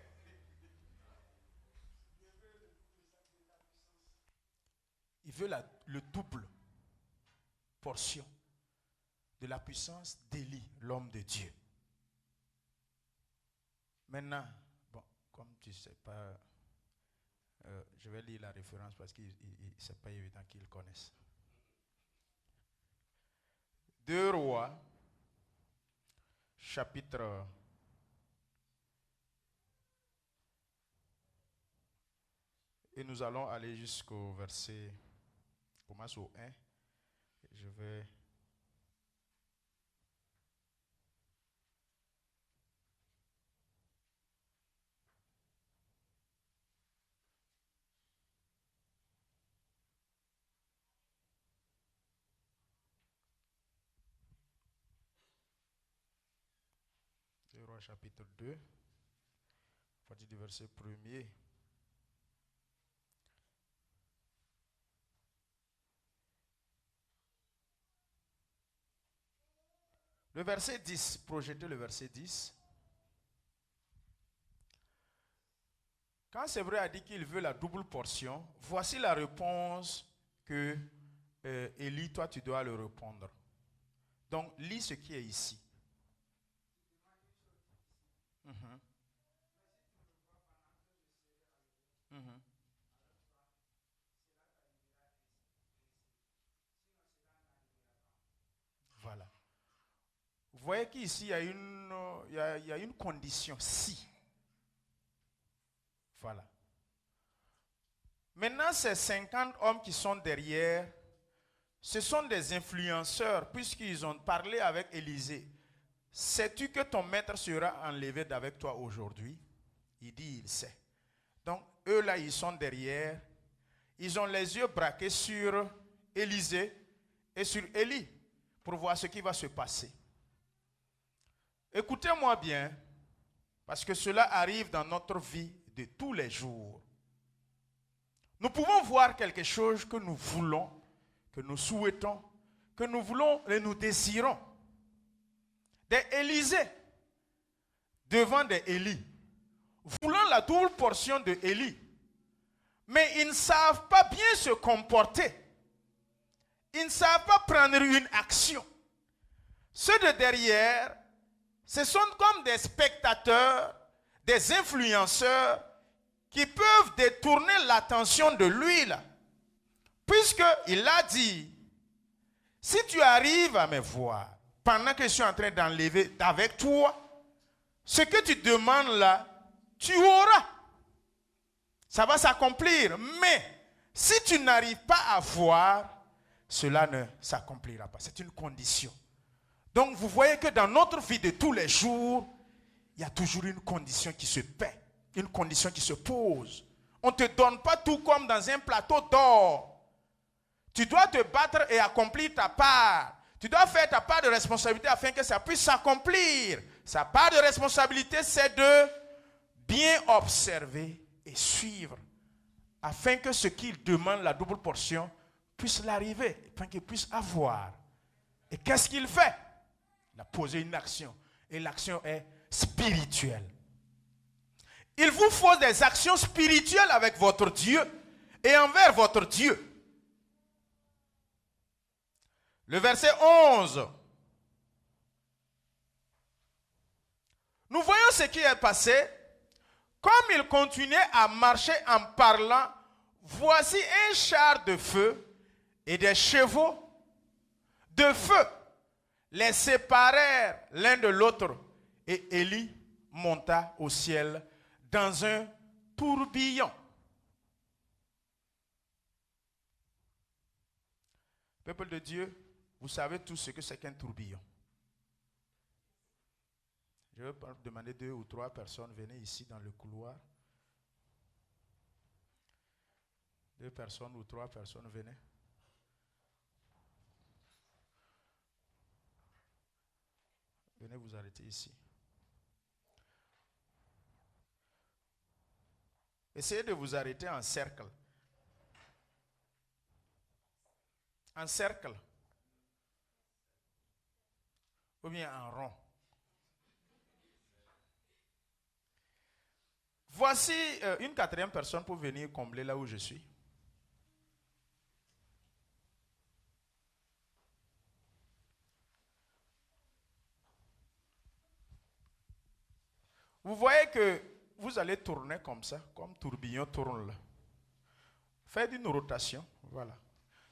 Il veut le double portion de la puissance d'Élie, l'homme de Dieu. Maintenant, bon, comme tu ne sais pas, je vais lire la référence parce que ce n'est pas évident qu'ils connaissent. 2 Rois, chapitre 1. Et nous allons aller jusqu'au verset, on commence au 1. Je vais... 3 chapitre 2, à partir du verset 1er. Le verset 10, projetez le verset 10. Quand c'est vrai a dit qu'il veut la double portion, voici la réponse que Élie, toi tu dois le répondre. Donc lis ce qui est ici. Voilà. Vous voyez qu'ici, il y a une condition, si. Voilà. Maintenant, ces 50 hommes qui sont derrière, ce sont des influenceurs, puisqu'ils ont parlé avec Élisée. Sais-tu que ton maître sera enlevé d'avec toi aujourd'hui? Il dit, il sait. Donc, eux là, ils sont derrière. Ils ont les yeux braqués sur Élisée et sur Élie pour voir ce qui va se passer. Écoutez-moi bien, parce que cela arrive dans notre vie de tous les jours. Nous pouvons voir quelque chose que nous voulons, que nous souhaitons, que nous voulons et nous désirons. Des Élisée devant des Élie, voulant la double portion de Élie, mais ils ne savent pas bien se comporter. Ils ne savent pas prendre une action. Ceux de derrière, ce sont comme des spectateurs, des influenceurs qui peuvent détourner l'attention de lui là. Puisqu'il a dit, si tu arrives à me voir, pendant que je suis en train d'enlever avec toi, ce que tu demandes là, tu auras. Ça va s'accomplir. Mais si tu n'arrives pas à voir, cela ne s'accomplira pas. C'est une condition. Donc vous voyez que dans notre vie de tous les jours, il y a toujours une condition qui se paie, une condition qui se pose. On ne te donne pas tout comme dans un plateau d'or. Tu dois te battre et accomplir ta part. Tu dois faire ta part de responsabilité afin que ça puisse s'accomplir. Sa part de responsabilité, c'est de bien observer et suivre afin que ce qu'il demande, la double portion, puisse l'arriver, afin qu'il puisse avoir. Et qu'est-ce qu'il fait? Il a posé une action. Et l'action est spirituelle. Il vous faut des actions spirituelles avec votre Dieu et envers votre Dieu. Le verset 11. Nous voyons ce qui est passé. Comme il continuait à marcher en parlant, voici un char de feu et des chevaux de feu les séparèrent l'un de l'autre. Et Élie monta au ciel dans un tourbillon. Peuple de Dieu, vous savez tous ce que c'est qu'un tourbillon. Je vais demander 2 ou 3 personnes, venez ici dans le couloir. 2 personnes ou 3 personnes, venez. Venez vous arrêter ici. Essayez de vous arrêter en cercle. En cercle. Ou bien en rond. Voici une 4e personne pour venir combler là où je suis. Vous voyez que vous allez tourner comme ça, comme tourbillon tourne là. Faites une rotation, voilà.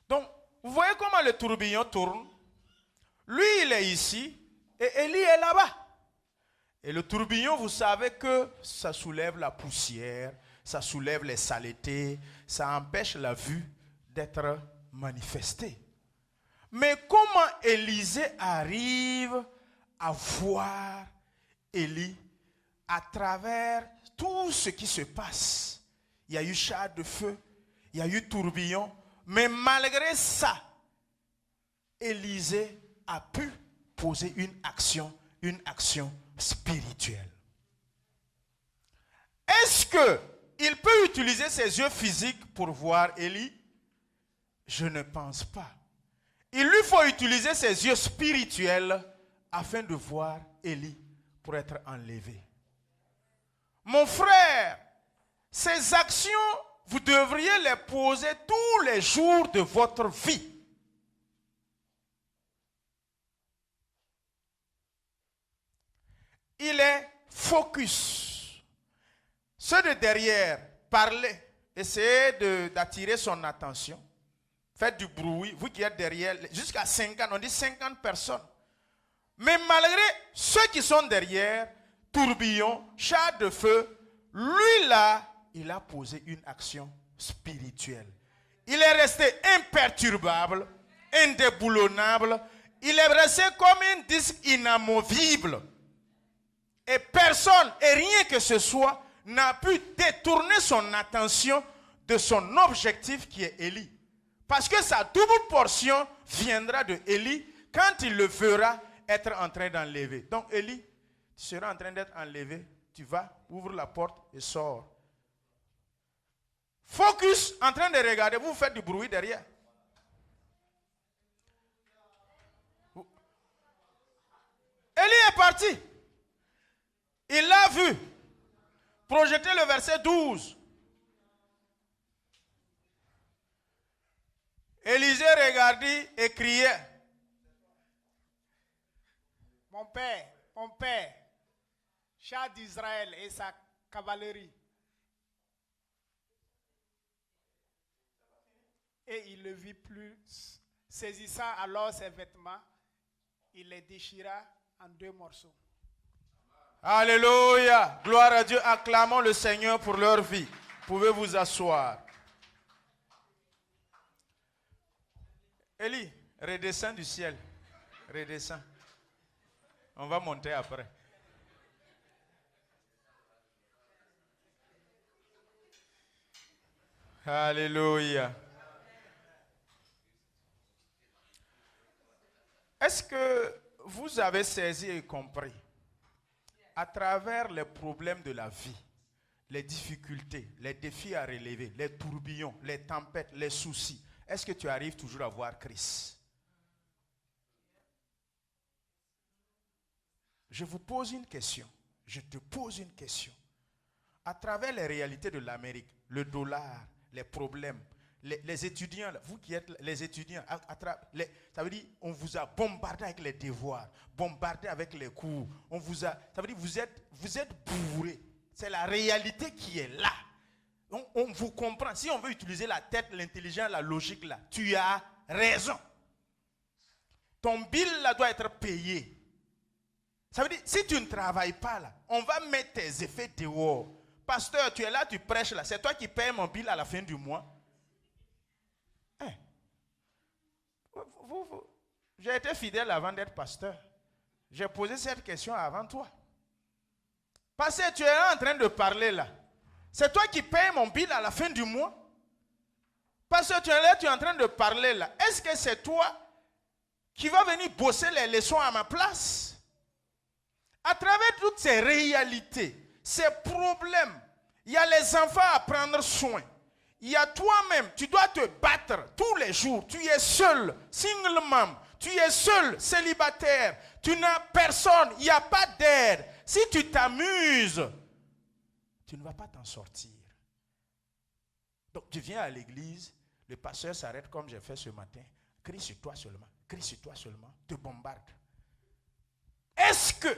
Donc, vous voyez comment le tourbillon tourne? Lui, il est ici et Élie est là-bas. Et le tourbillon, vous savez que ça soulève la poussière, ça soulève les saletés, ça empêche la vue d'être manifestée. Mais comment Élisée arrive à voir Élie à travers tout ce qui se passe? Il y a eu char de feu, il y a eu tourbillon, mais malgré ça, Élisée a pu poser une action une action spirituelle. Est-ce qu'il peut utiliser ses yeux physiques pour voir Élie? Je ne pense pas. Il lui faut utiliser ses yeux spirituels afin de voir Élie pour être enlevé. Mon frère, ces actions, vous devriez les poser tous les jours de votre vie. Il est focus. Ceux de derrière, parlez, essayez d'attirer son attention. Faites du bruit, vous qui êtes derrière, jusqu'à 50, on dit 50 personnes. Mais malgré ceux qui sont derrière, tourbillon, char de feu, lui là, il a posé une action spirituelle. Il est resté imperturbable, indéboulonnable. Il est resté comme un disque inamovible. Et personne, et rien que ce soit, n'a pu détourner son attention de son objectif qui est Élie. Parce que sa double portion viendra de Élie quand il le fera être en train d'enlever. Donc Élie, tu seras en train d'être enlevé. Tu vas, ouvre la porte et sors. Focus, en train de regarder. Vous faites du bruit derrière. Élie est parti. Il l'a vu. Projetez le verset 12. Élisée regardait et criait. Mon père, char d'Israël et sa cavalerie. Et il ne le vit plus. Saisissant alors ses vêtements, il les déchira en 2 morceaux. Alléluia. Gloire à Dieu. Acclamons le Seigneur pour leur vie. Vous pouvez vous asseoir. Élie, redescends du ciel. Redescends. On va monter après. Alléluia. Est-ce que vous avez saisi et compris à travers les problèmes de la vie, les difficultés, les défis à relever, les tourbillons, les tempêtes, les soucis, est-ce que tu arrives toujours à voir Christ? Je vous pose une question. Je te pose une question. À travers les réalités de l'Amérique, le dollar, les problèmes, les étudiants, vous qui êtes les étudiants, ça veut dire on vous a bombardé avec les devoirs, bombardé avec les cours. Ça veut dire vous êtes bourrés. C'est la réalité qui est là. On vous comprend. Si on veut utiliser la tête, l'intelligence, la logique là, tu as raison. Ton bill là doit être payé. Ça veut dire, si tu ne travailles pas là, on va mettre tes effets dehors. Pasteur, tu es là, tu prêches là. C'est toi qui payes mon bill à la fin du mois. Hein? J'ai été fidèle avant d'être pasteur. J'ai posé cette question avant toi. Pasteur, tu es là en train de parler là. C'est toi qui payes mon bill à la fin du mois. Pasteur, tu es là, tu es en train de parler là. Est-ce que c'est toi qui vas venir bosser les leçons à ma place? À travers toutes ces réalités, ces problèmes, il y a les enfants à prendre soin. Il y a toi-même, tu dois te battre tous les jours. Tu es seul, single mom. Tu es seul, célibataire. Tu n'as personne, il n'y a pas d'aide. Si tu t'amuses, tu ne vas pas t'en sortir. Donc tu viens à l'église, le pasteur s'arrête comme j'ai fait ce matin. Crie sur toi seulement, te bombarde. Est-ce que,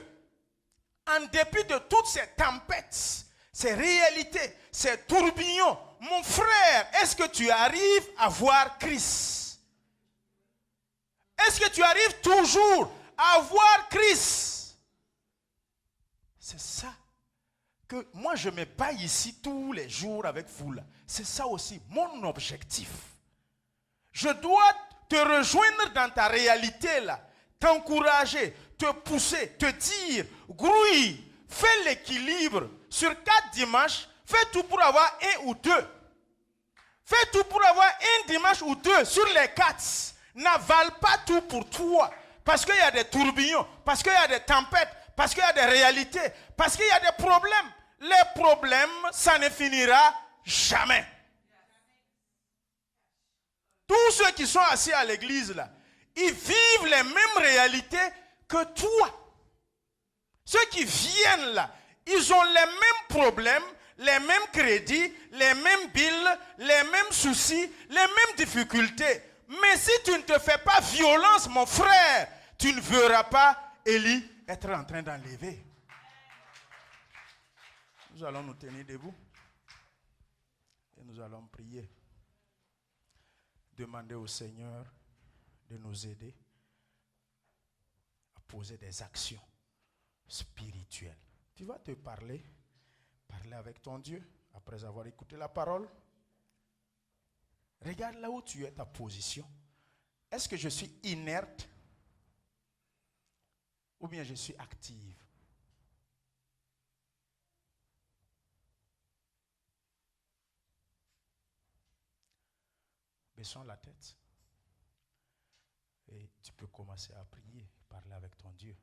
en dépit de toutes ces tempêtes, ces réalités, ces tourbillons, mon frère, est-ce que tu arrives à voir Christ? Est-ce que tu arrives toujours à voir Christ? C'est ça que moi je me bats ici tous les jours avec vous là. C'est ça aussi mon objectif. Je dois te rejoindre dans ta réalité là, t'encourager, te pousser, te dire, grouille, fais l'équilibre. Sur 4 dimanches, fais tout pour avoir 1 ou 2. Fais tout pour avoir un dimanche ou 2 sur les 4. N'avale pas tout pour toi. parce qu'il y a des tourbillons, parce qu'il y a des tempêtes, parce qu'il y a des réalités, parce qu'il y a des problèmes. Les problèmes, ça ne finira jamais. Tous ceux qui sont assis à l'église là, ils vivent les mêmes réalités que toi. Ceux qui viennent là, ils ont les mêmes problèmes, les mêmes crédits, les mêmes billes, les mêmes soucis, les mêmes difficultés. Mais si tu ne te fais pas violence, mon frère, tu ne verras pas Élie être en train d'enlever. Nous allons nous tenir debout et nous allons prier. Demander au Seigneur de nous aider à poser des actions spirituelles. Tu vas te parler avec ton Dieu après avoir écouté la parole. Regarde là où tu es, ta position. Est-ce que je suis inerte ou bien je suis active? Baissons la tête et tu peux commencer à prier, parler avec ton Dieu.